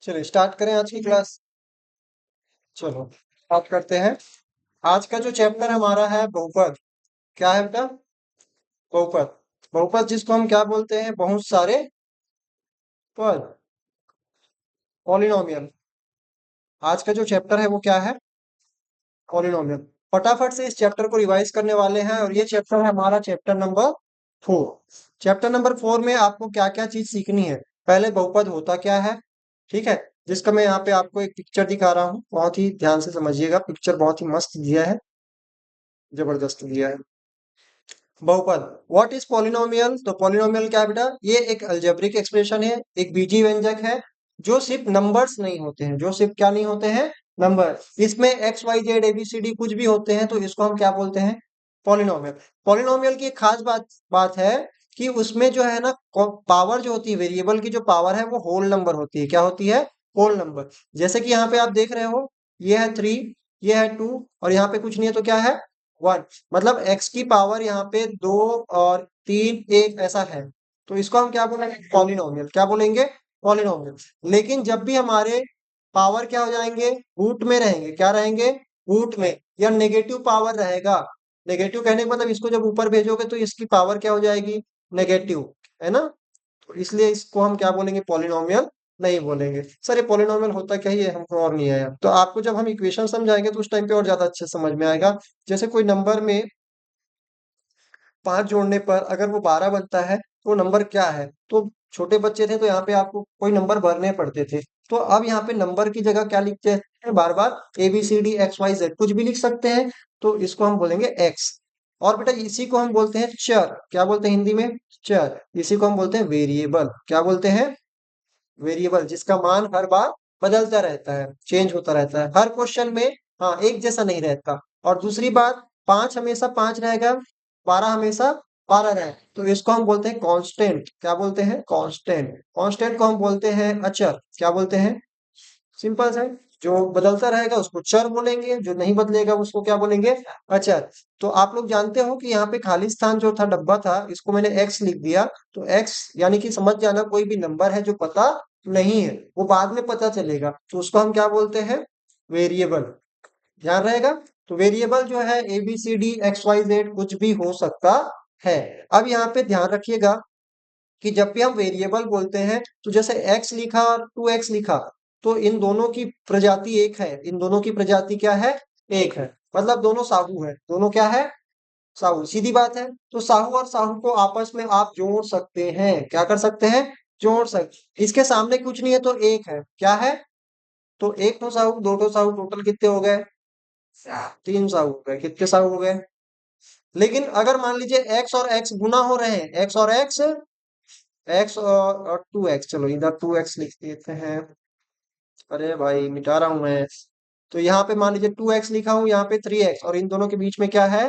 चलिए स्टार्ट करें आज की क्लास। चलो स्टार्ट करते हैं। आज का जो चैप्टर हमारा है बहुपद। क्या है बेटा? बहुपद। बहुपद जिसको हम क्या बोलते हैं? बहुत सारे पद, पॉलिनोमियल। आज का जो चैप्टर है वो क्या है? पॉलिनोमियल। फटाफट से इस चैप्टर को रिवाइज करने वाले हैं और ये चैप्टर है हमारा चैप्टर नंबर 4। चैप्टर नंबर 4 में आपको क्या क्या चीज सीखनी है? पहले बहुपद होता क्या है, ठीक है, जिसका मैं यहाँ पे आपको एक पिक्चर दिखा रहा हूँ। बहुत ही ध्यान से समझिएगा, पिक्चर बहुत ही मस्त दिया है, जबरदस्त दिया है। बहुपद, व्हाट इज पॉलिनोमियल? तो पॉलिनोमियल क्या है बेटा? ये एक अलजेब्रिक एक्सप्रेशन है, एक बीजीय व्यंजक है जो सिर्फ नंबर्स नहीं होते हैं, जो सिर्फ क्या नहीं होते हैं? नंबर। इसमें एक्स वाई जेड एबीसीडी कुछ भी होते हैं तो इसको हम क्या बोलते हैं? पॉलिनोमियल। पॉलिनोमियल की एक खास बात है कि उसमें जो है ना, पावर जो होती है, वेरिएबल की जो पावर है वो होल नंबर होती है। क्या होती है? Whole number. जैसे कि यहाँ पे आप देख रहे हो, ये है 3, ये है 2 और यहाँ पे कुछ नहीं है तो क्या है? 1। मतलब x की पावर यहाँ पे 2 और 3 1 ऐसा है, तो इसको हम क्या बोलेंगे? पॉलिनोमियल। क्या बोलेंगे? पॉलिनोमियल। लेकिन जब भी हमारे पावर क्या हो जाएंगे? रूट में रहेंगे। क्या रहेंगे? रूट में, या नेगेटिव पावर रहेगा। नेगेटिव कहने का मतलब इसको जब ऊपर भेजोगे तो इसकी पावर क्या हो जाएगी? नेगेटिव, है ना? तो इसलिए इसको हम क्या बोलेंगे? पॉलिनोमियल नहीं बोलेंगे। सर ये पॉलिनोमियल होता क्या है, ये हमको और नहीं आया। तो आपको जब हम इक्वेशन समझाएंगे तो उस टाइम पे और ज्यादा अच्छे से समझ में आएगा। जैसे कोई नंबर में 5 जोड़ने पर अगर वो 12 बनता है तो वो नंबर क्या है? तो छोटे बच्चे थे तो यहाँ पे आपको कोई नंबर भरने पड़ते थे, तो अब यहाँ पे नंबर की जगह क्या लिखते हैं? बार बार A B C D X Y Z कुछ भी लिख सकते हैं, तो इसको हम बोलेंगे एक्स। और बेटा इसी को हम बोलते हैं चर। क्या बोलते हैं हिंदी में? चर। इसी को हम बोलते हैं वेरिएबल। क्या बोलते हैं? वेरिएबल, जिसका मान हर बार बदलता रहता है, चेंज होता रहता है हर क्वेश्चन में। हाँ, एक जैसा नहीं रहता। और दूसरी बात, 5 हमेशा 5 रहेगा, 12 हमेशा 12 रहेगा, तो इसको हम बोलते हैं कांस्टेंट। क्या बोलते हैं? कांस्टेंट। कांस्टेंट को हम बोलते हैं अचर। क्या बोलते हैं? सिंपल है। जो बदलता रहेगा उसको चर बोलेंगे, जो नहीं बदलेगा उसको क्या बोलेंगे? अचर। तो आप लोग जानते हो कि यहाँ पे खाली स्थान जो था, डब्बा था, इसको मैंने एक्स लिख दिया। तो एक्स यानी कि समझ जाना, कोई भी नंबर है जो पता नहीं है, वो बाद में पता चलेगा, तो उसको हम क्या बोलते हैं? वेरिएबल। ध्यान रहेगा। तो वेरिएबल जो है A B C D X Y Z कुछ भी हो सकता है। अब यहाँ पे ध्यान रखिएगा कि जब भी हम वेरिएबल बोलते हैं तो जैसे x लिखा और 2x लिखा, तो इन दोनों की प्रजाति एक है। इन दोनों की प्रजाति क्या है? एक है। मतलब दोनों साहू है। दोनों क्या है? साहू। सीधी बात है। तो साहू और साहू को आपस में आप जोड़ सकते हैं। क्या कर सकते हैं? जोड़ सकते। इसके सामने कुछ नहीं है तो एक है। क्या है? तो एक तो साहू, दो तो साहू, टोटल कितने हो गए? 3 साहू हो गए। कितने साहू हो गए? लेकिन अगर मान लीजिए x और x गुना हो रहे हैं, x और x, एक्स और 2x, चलो इधर 2x लिख देते हैं। अरे भाई मिटा रहा हूं मैं। तो यहाँ पे मान लीजिए 2x लिखा हूं, यहाँ पे 3x, और इन दोनों के बीच में क्या है?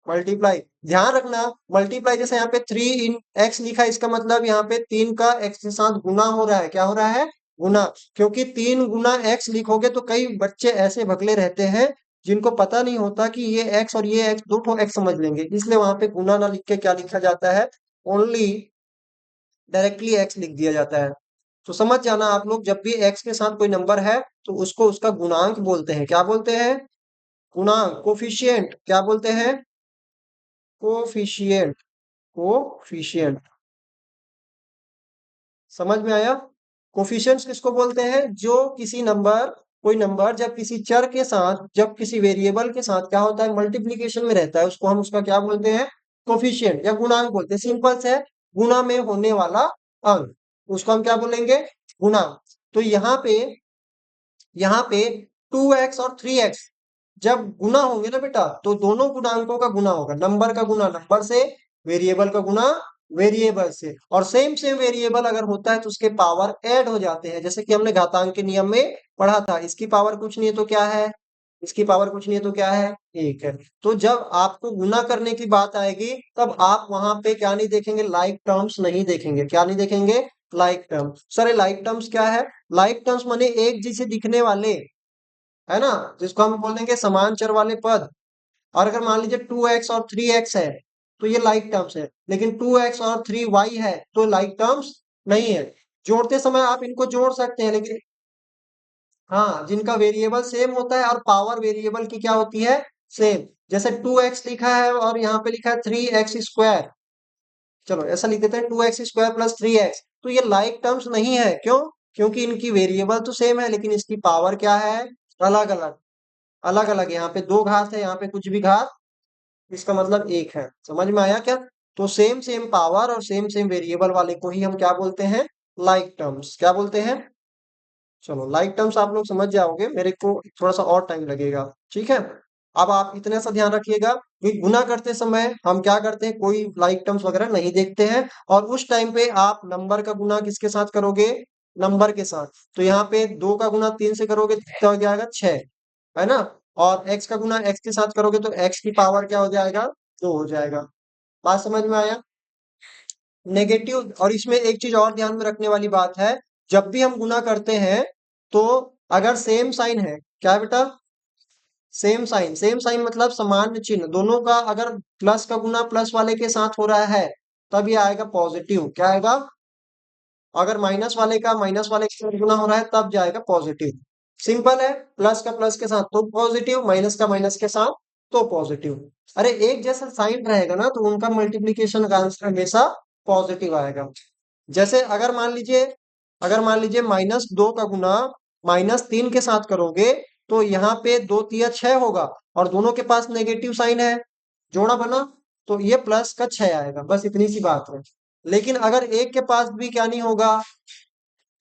मल्टीप्लाई। ध्यान रखना, मल्टीप्लाई जैसे यहाँ पे 3 इन x लिखा है, इसका मतलब यहाँ पे 3 का x के साथ गुना हो रहा है। क्या हो रहा है? गुना। क्योंकि 3 गुना x लिखोगे तो कई बच्चे ऐसे भगले रहते हैं जिनको पता नहीं होता कि ये x और ये x, दो ठो x समझ लेंगे, इसलिए वहां पे गुना ना लिख के क्या लिखा जाता है? ओनली डायरेक्टली एक्स लिख दिया जाता है। तो समझ जाना आप लोग, जब भी एक्स के साथ कोई नंबर है तो उसको उसका गुणांक बोलते हैं। क्या बोलते हैं? गुणांक, कोफिशिएंट। क्या बोलते हैं? कोफिशिएंट। कोफिशिएंट। समझ में आया? कोफिशिएंट्स किसको बोलते हैं? जो किसी नंबर, कोई नंबर जब किसी चर के साथ, जब किसी वेरिएबल के साथ क्या होता है? मल्टीप्लीकेशन में रहता है, उसको हम उसका क्या बोलते हैं? कोफिशिएंट या गुणांक बोलते हैं। सिंपल से है, गुणा में होने वाला अंक, उसको हम क्या बोलेंगे? गुणांक। तो यहाँ पे 2x और 3x जब गुना होंगे ना बेटा, तो दोनों गुणांकों का गुना होगा। नंबर का गुना नंबर से, वेरिएबल का गुना वेरिएबल से। और सेम सेम वेरिएबल अगर होता है तो उसके पावर ऐड हो जाते हैं, जैसे कि हमने घातांक के नियम में पढ़ा था। इसकी पावर कुछ नहीं है तो क्या है? इसकी पावर कुछ नहीं है तो क्या है? एक है। तो जब आपको गुना करने की बात आएगी तब आप वहां पे क्या नहीं देखेंगे? लाइक टर्म्स नहीं देखेंगे। क्या नहीं देखेंगे? Like terms. Sir like terms क्या है? लाइक टर्म्स माने एक जैसे दिखने वाले, है ना, जिसको हम बोलेंगे समान चर वाले पद। और अगर मान लीजिए 2x और 3x है तो ये लाइक टर्म्स है, लेकिन 2x और 3y है तो लाइक टर्म्स नहीं है। जोड़ते समय आप इनको जोड़ सकते हैं, लेकिन हाँ, जिनका वेरिएबल सेम होता है और पावर वेरिएबल की क्या होती है, सेम। जैसे 2x लिखा है और यहाँ पे लिखा है 3x स्क्वायर। चलो ऐसा लिख देते हैं 2x स्क्वायर प्लस 3x। तो ये लाइक टर्म्स नहीं है, क्यों? क्योंकि इनकी वेरिएबल तो सेम है लेकिन इसकी पावर क्या है, अलग अलग। अलग अलग, यहाँ पे दो घात है, यहाँ पे कुछ भी घात, इसका मतलब एक है। समझ में आया क्या? तो सेम सेम पावर और सेम सेम वेरिएबल वाले को ही हम क्या बोलते हैं, लाइक टर्म्स। क्या बोलते हैं? चलो लाइक टर्म्स आप लोग समझ जाओगे, मेरे को थोड़ा सा और टाइम लगेगा। ठीक है, अब आप इतना सा ध्यान रखिएगा कि गुना करते समय हम क्या करते हैं, कोई लाइक टर्म्स वगैरह नहीं देखते हैं। और उस टाइम पे आप नंबर का गुना किसके साथ करोगे, नंबर के साथ। तो यहाँ पे 2 का गुना 3 से करोगे तो क्या हो जाएगा, 6, है ना। और x का गुना x के साथ करोगे तो x की पावर क्या हो जाएगा, 2 हो जाएगा। बात समझ में आया? नेगेटिव, और इसमें एक चीज और ध्यान में रखने वाली बात है, जब भी हम गुना करते हैं तो अगर सेम साइन है, क्या है बेटा, सेम साइन। सेम साइन मतलब समान चिन्ह दोनों का, अगर प्लस का गुना प्लस वाले के साथ हो रहा है तब ये आएगा पॉजिटिव। क्या आएगा? अगर माइनस वाले का माइनस वाले के साथ गुना हो रहा है तब जाएगा पॉजिटिव। सिंपल है, प्लस का प्लस के साथ तो पॉजिटिव, माइनस का माइनस के साथ तो पॉजिटिव। अरे एक जैसा साइन रहेगा ना तो उनका मल्टीप्लीकेशन का आंसर हमेशा पॉजिटिव आएगा। जैसे अगर मान लीजिए -2 का गुना -3 के साथ करोगे तो यहाँ पे 2 तिया 6 होगा, और दोनों के पास नेगेटिव साइन है, जोड़ा बना, तो ये प्लस का 6 आएगा। बस इतनी सी बात है। लेकिन अगर एक के पास भी क्या नहीं होगा,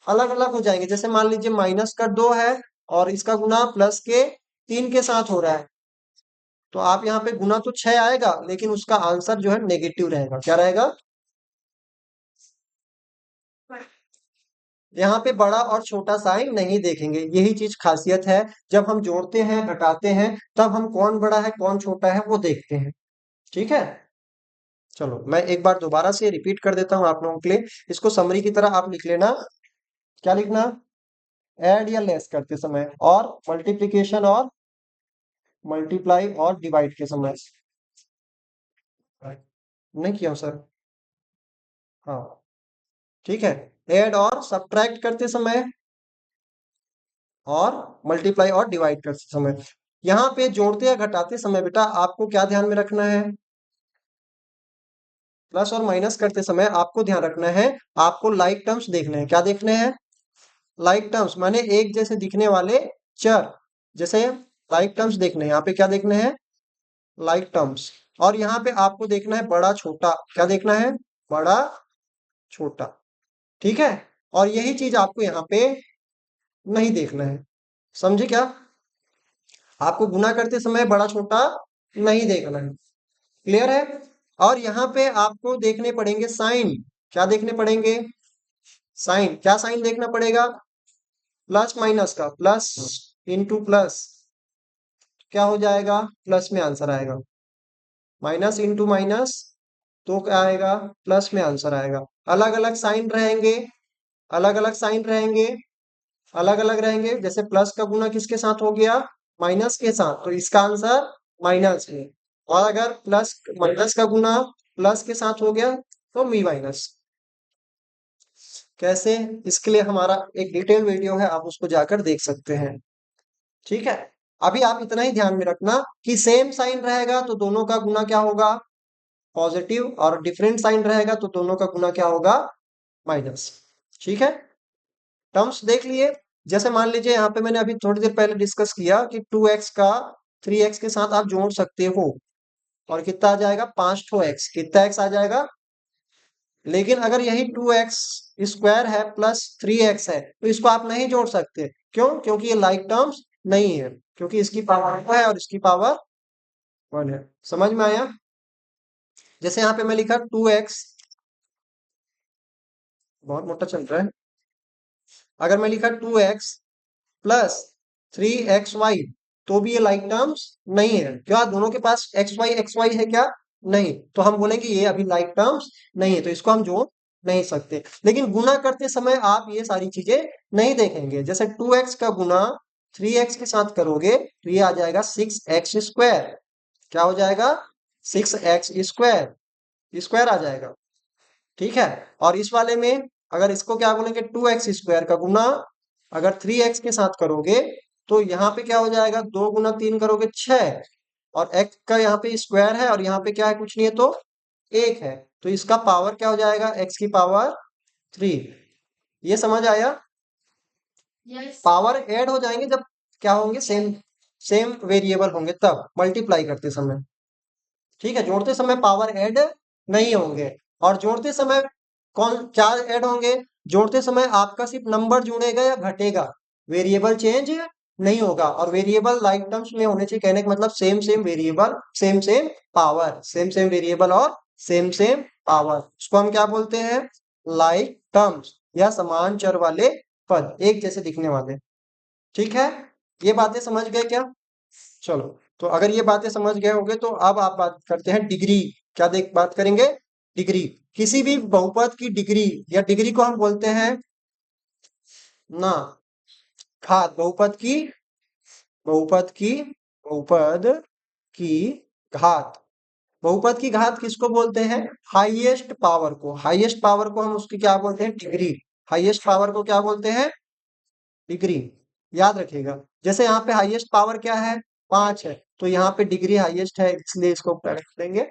अलग अलग हो जाएंगे। जैसे मान लीजिए -2 है और इसका गुना +3 के साथ हो रहा है, तो आप यहाँ पे गुना तो 6 आएगा लेकिन उसका आंसर जो है नेगेटिव रहेगा। क्या रहेगा? यहाँ पे बड़ा और छोटा साइन नहीं देखेंगे, यही चीज खासियत है। जब हम जोड़ते हैं घटाते हैं तब हम कौन बड़ा है कौन छोटा है वो देखते हैं। ठीक है, चलो मैं एक बार दोबारा से रिपीट कर देता हूँ आप लोगों के लिए। इसको समरी की तरह आप लिख लेना। क्या लिखना? ऐड या लेस करते समय, और मल्टीप्लिकेशन और मल्टीप्लाई और डिवाइड के समय। नहीं किया सर? हाँ, ठीक है। ऐड और सब्ट्रैक्ट करते समय, और मल्टीप्लाई और डिवाइड करते समय। यहाँ पे जोड़ते या घटाते समय बेटा आपको क्या ध्यान में रखना है, प्लस और माइनस करते समय आपको ध्यान रखना है, आपको लाइक टर्म्स देखने हैं। क्या देखने हैं? लाइक टर्म्स माने एक जैसे दिखने वाले चर, जैसे लाइक टर्म्स देखने हैं। यहाँ पे क्या देखने हैं, लाइक टर्म्स। और यहाँ पे आपको देखना है बड़ा छोटा। क्या देखना है? बड़ा छोटा। ठीक है, और यही चीज आपको यहाँ पे नहीं देखना है। समझे क्या? आपको गुना करते समय बड़ा छोटा नहीं देखना है। क्लियर है? और यहाँ पे आपको देखने पड़ेंगे साइन। क्या देखने पड़ेंगे? साइन। क्या साइन देखना पड़ेगा? प्लस माइनस का, प्लस इंटू प्लस क्या हो जाएगा, प्लस में आंसर आएगा। माइनस इंटू माइनस तो क्या आएगा, प्लस में आंसर आएगा। अलग अलग साइन रहेंगे, अलग अलग साइन रहेंगे, अलग अलग रहेंगे। जैसे प्लस का गुना किसके साथ हो गया, माइनस के साथ, तो इसका आंसर माइनस है। और अगर प्लस माइनस का गुना प्लस के साथ हो गया तो मी माइनस। कैसे? इसके लिए हमारा एक डिटेल वीडियो है, आप उसको जाकर देख सकते हैं। ठीक है, अभी आप इतना ही ध्यान में रखना कि सेम साइन रहेगा तो दोनों का गुना क्या होगा, पॉजिटिव, और डिफरेंट साइन रहेगा तो दोनों का गुना क्या होगा, माइनस। ठीक है, टर्म्स देख लिए। जैसे मान लीजिए यहाँ पे मैंने अभी थोड़ी देर पहले डिस्कस किया कि 2x का 3x के साथ आप जोड़ सकते हो, और कितना आ जाएगा, 5 ठो x। कितना x आ जाएगा? लेकिन अगर यही 2x स्क्वायर है प्लस 3x है तो इसको आप नहीं जोड़ सकते। क्यों? क्योंकि ये लाइक टर्म्स नहीं है, क्योंकि इसकी पावर 2 है और इसकी पावर 1 है। समझ में आया? जैसे यहाँ पे मैं लिखा 2x, बहुत मोटा चल रहा है। अगर मैं लिखा 2x प्लस 3xy तो भी ये लाइक टर्म्स नहीं है। क्या दोनों के पास xy है क्या? नहीं, तो हम बोलेंगे ये अभी लाइक टर्म्स नहीं है, तो इसको हम जोड़ नहीं सकते। लेकिन गुना करते समय आप ये सारी चीजें नहीं देखेंगे। जैसे 2x का गुना 3x के साथ करोगे तो ये आ जाएगा 6x स्क्वायर। क्या हो जाएगा? 6x स्क्वायर आ जाएगा। ठीक है, और इस वाले में अगर इसको क्या बोलेंगे, 2x स्क्वायर का गुना अगर 3x के साथ करोगे तो यहाँ पे क्या हो जाएगा, 2 गुना 3 करोगे 6, और x का यहाँ पे स्क्वायर है और यहाँ पे क्या है, कुछ नहीं है तो 1 है, तो इसका पावर क्या हो जाएगा, x की पावर 3। ये समझ आया? पावर ऐड हो जाएंगे जब क्या होंगे, सेम सेम वेरिएबल होंगे, तब मल्टीप्लाई करते समय। ठीक है, जोड़ते समय पावर ऐड नहीं होंगे। और जोड़ते समय कौन क्या ऐड होंगे, जोड़ते समय आपका सिर्फ नंबर जुड़ेगा या घटेगा, वेरिएबल चेंज नहीं होगा। और वेरिएबल लाइक टर्म्स में होने चाहिए, कहने का मतलब same same variable, same same power, same same variable और सेम सेम पावर, उसको हम क्या बोलते हैं, लाइक टर्म्स, या समान चर वाले पद, एक जैसे दिखने वाले। ठीक है, ये बातें समझ गए क्या? चलो, तो अगर ये बातें समझ गए होंगे तो अब आप बात करते हैं डिग्री। क्या देख बात करेंगे, डिग्री। किसी भी बहुपद की डिग्री, या डिग्री को हम बोलते हैं ना घात, बहुपद की घात। बहुपद की घात किसको बोलते हैं, हाईएस्ट पावर को। हाईएस्ट पावर को हम उसकी क्या बोलते हैं, डिग्री। हाईएस्ट पावर को क्या बोलते हैं, डिग्री। याद रखिएगा, जैसे यहाँ पे हाईएस्ट पावर क्या है, 5 है, तो यहाँ पे डिग्री हाईएस्ट है, इसलिए इसको क्या रख देंगे,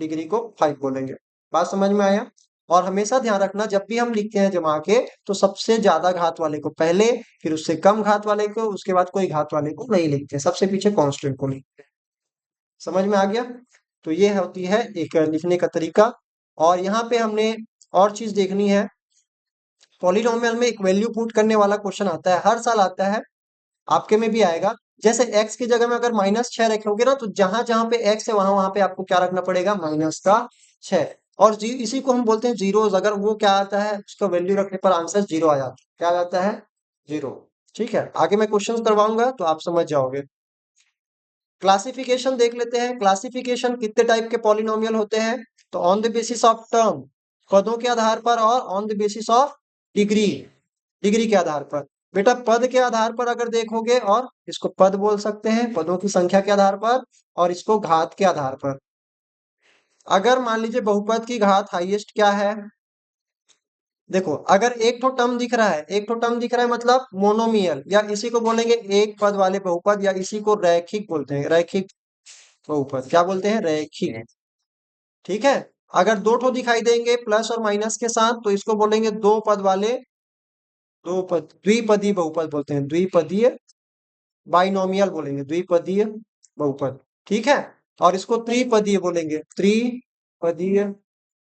डिग्री को 5 बोलेंगे। बात समझ में आया? और हमेशा ध्यान रखना, जब भी हम लिखते हैं जमा के, तो सबसे ज्यादा घात वाले को पहले, फिर उससे कम घात वाले को, उसके बाद कोई घात वाले को नहीं लिखते, सबसे पीछे कांस्टेंट को लिखते हैं। समझ में आ गया? तो ये होती है एक लिखने का तरीका। और यहाँ पे हमने और चीज देखनी है, पॉलिनोमियल में एक वैल्यू पुट करने वाला क्वेश्चन आता है, हर साल आता है, आपके में भी आएगा। जैसे x की जगह में अगर -6 रखोगे ना, तो जहां जहां पे x है वहां वहां पे आपको क्या रखना पड़ेगा, -6। और इसी को हम बोलते हैं जीरोस। अगर वो क्या आता है, उसका वैल्यू रखने पर आंसर जीरो आ जाता है। क्या आ जाता है, जीरो। ठीक है, आगे मैं क्वेश्चन करवाऊंगा तो आप समझ जाओगे। क्लासिफिकेशन देख लेते हैं। क्लासिफिकेशन कितने टाइप के पॉलिनोमियल होते हैं, तो on the basis of term, पदों के आधार पर, और on the basis of degree, degree के आधार पर। बेटा पद के आधार पर अगर देखोगे, और इसको पद बोल सकते हैं पदों की संख्या के आधार पर, और इसको घात के आधार पर। अगर मान लीजिए बहुपद की घात हाईएस्ट क्या है, देखो अगर एक तो टर्म दिख रहा है, एक तो टर्म दिख रहा है मतलब मोनोमियल, या इसी को बोलेंगे एक पद वाले बहुपद, या इसी को रैखिक बोलते हैं, रैखिक बहुपद। क्या बोलते हैं, रैखिक। ठीक है, अगर दो ठो दिखाई देंगे प्लस और माइनस के साथ, तो इसको बोलेंगे दो पद वाले, दो पद, द्विपदीय बहुपद बोलते हैं, द्विपदीय, बाइनोमियल बोलेंगे, द्विपदीय बहुपद। ठीक है, और इसको त्रिपदीय बोलेंगे, त्रिपदीय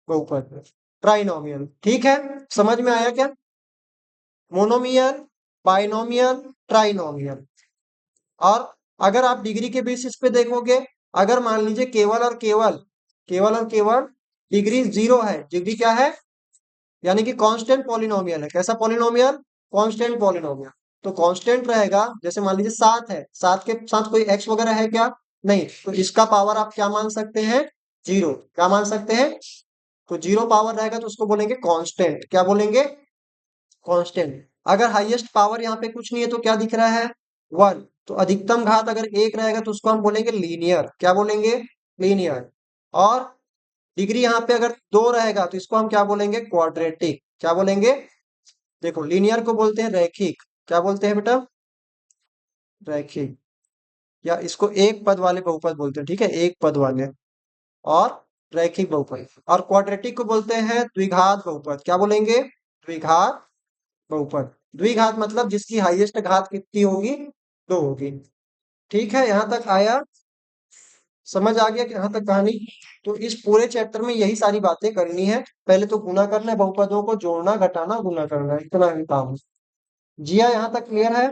बहुपद, ट्राइनोमियल। ठीक है, समझ में आया क्या? Monomial, binomial, trinomial. और अगर आप डिग्री के बेसिस पे देखोगे, अगर मान लीजिए केवल और केवल, केवल और केवल डिग्री 0 है, डिग्री क्या है, यानी कि कांस्टेंट पॉलिनोमियल है। कैसा पॉलिनोमियल, कांस्टेंट पॉलिनोमियल। तो कांस्टेंट रहेगा, जैसे मान लीजिए 7 है, 7 के साथ कोई एक्स वगैरह है क्या, नहीं, तो इसका पावर आप क्या मान सकते हैं, 0। क्या मान सकते हैं, तो 0 पावर रहेगा तो उसको बोलेंगे कांस्टेंट। क्या बोलेंगे, कांस्टेंट। अगर हाईएस्ट पावर यहाँ पे कुछ नहीं है तो क्या दिख रहा है, 1, तो अधिकतम घात अगर 1 रहेगा तो उसको हम बोलेंगे लीनियर। क्या बोलेंगे, लीनियर। और डिग्री यहाँ पे अगर 2 रहेगा तो इसको हम क्या बोलेंगे, क्वाड्रेटिक। क्या बोलेंगे, देखो लीनियर को बोलते हैं रैखिक। क्या बोलते हैं बेटा, रैखिक। या इसको एक पद वाले बहुपद बोलते हैं, ठीक है, एक पद वाले, और रैखिक बहुपद। और क्वाड्रेटिक को बोलते हैं द्विघात बहुपद। क्या बोलेंगे, द्विघात बहुपद। द्विघात मतलब जिसकी हाईएस्ट घात कितनी होगी, 2 होगी। ठीक है, यहां तक आया, समझ आ गया कि यहाँ तक कहानी? तो इस पूरे चैप्टर में यही सारी बातें करनी है। पहले तो गुना करना है, बहुपदों को जोड़ना, घटाना, गुना करना, इतना ही काम है। जिया, यहाँ तक क्लियर है?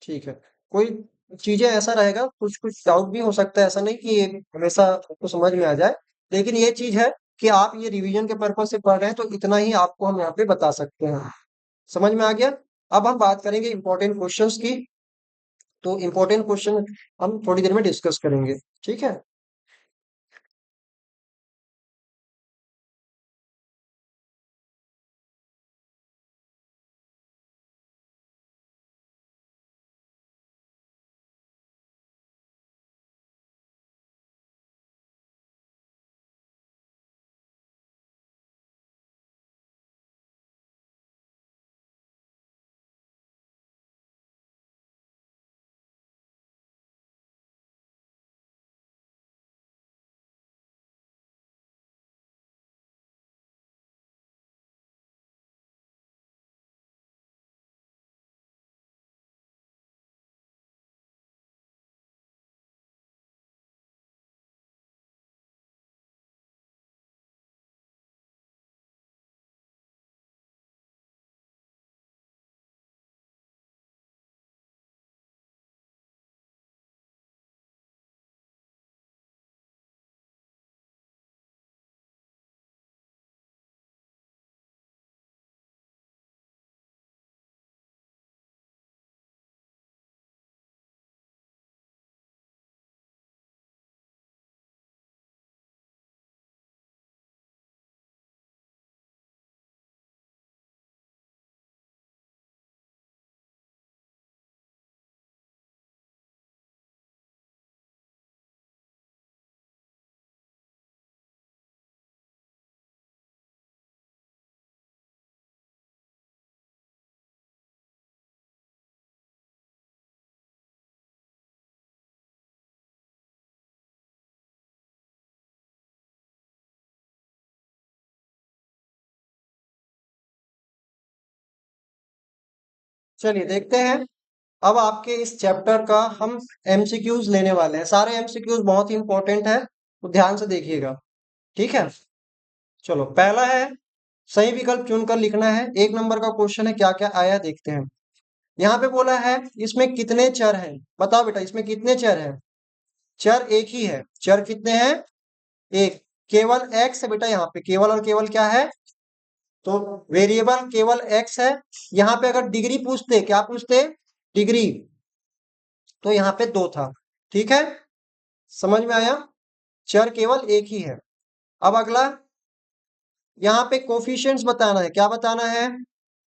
ठीक है, कोई चीजें ऐसा रहेगा, कुछ कुछ डाउट भी हो सकता है, ऐसा नहीं कि ये हमेशा आपको समझ में आ जाए, लेकिन ये चीज है कि आप ये रिवीजन के पर्पज से पढ़ रहे हैं, तो इतना ही आपको हम यहाँ पे बता सकते हैं। समझ में आ गया? अब हम बात करेंगे इंपॉर्टेंट क्वेश्चंस की। तो इंपॉर्टेंट क्वेश्चन हम थोड़ी देर में डिस्कस करेंगे। ठीक है। चलिए देखते हैं। अब आपके इस चैप्टर का हम एमसीक्यूज लेने वाले हैं। सारे एमसीक्यूज बहुत ही इंपॉर्टेंट है, तो ध्यान से देखिएगा। ठीक है, चलो पहला है, सही विकल्प चुनकर लिखना है। एक नंबर का क्वेश्चन है, क्या क्या आया देखते हैं। यहाँ पे बोला है इसमें कितने चर हैं, बताओ बेटा इसमें कितने चर हैं। चर एक ही है। चर कितने हैं, एक। केवल एक्स है बेटा, यहाँ पे केवल और केवल क्या है, तो वेरिएबल केवल एक्स है। यहाँ पे अगर डिग्री पूछते, क्या पूछते, डिग्री, तो यहाँ पे दो था। ठीक है, समझ में आया। चर केवल एक ही है। अब अगला, यहाँ पे कोफिशिएंट्स बताना है। क्या बताना है,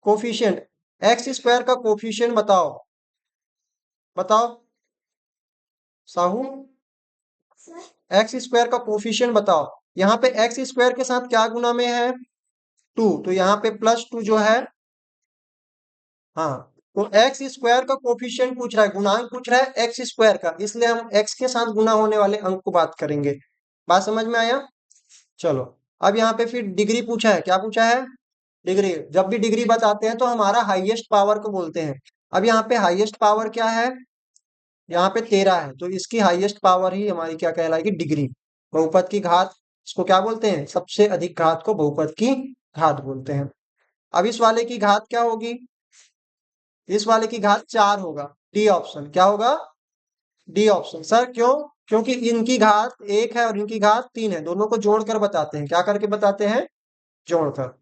कोफिशिएंट। एक्स स्क्वायर का कोफिशिएंट बताओ, बताओ साहू, एक्स स्क्वायर का कोफिशिएंट बताओ। यहाँ पे एक्स स्क्वायर के साथ क्या गुना में है, टू, तो यहाँ पे प्लस टू जो है, हाँ, तो एक्स स्क्वायर का कोफिशिएंट पूछ रहा है, गुणांक पूछ रहा है एक्स स्क्वायर का, इसलिए हम एक्स के साथ गुना होने वाले अंक को बात करेंगे। बात समझ में आया। चलो, अब यहाँ पे फिर डिग्री पूछा है। क्या पूछा है, डिग्री। जब भी डिग्री बताते हैं तो हमारा हाईएस्ट पावर को बोलते हैं। अब यहाँ पे हाईएस्ट पावर क्या है, यहाँ पे 13 है, तो इसकी हाईएस्ट पावर ही हमारी क्या कहलाएगी, डिग्री। बहुपद की घात, इसको क्या बोलते हैं, सबसे अधिक घात को बहुपद की घात बोलते हैं। अब इस वाले की घात क्या होगी, इस वाले की घात 4 होगा। डी ऑप्शन, क्या होगा, डी ऑप्शन। सर क्यों, क्योंकि इनकी घात 1 है और इनकी घात 3 है, दोनों को जोड़कर बताते हैं। क्या करके बताते हैं, जोड़कर।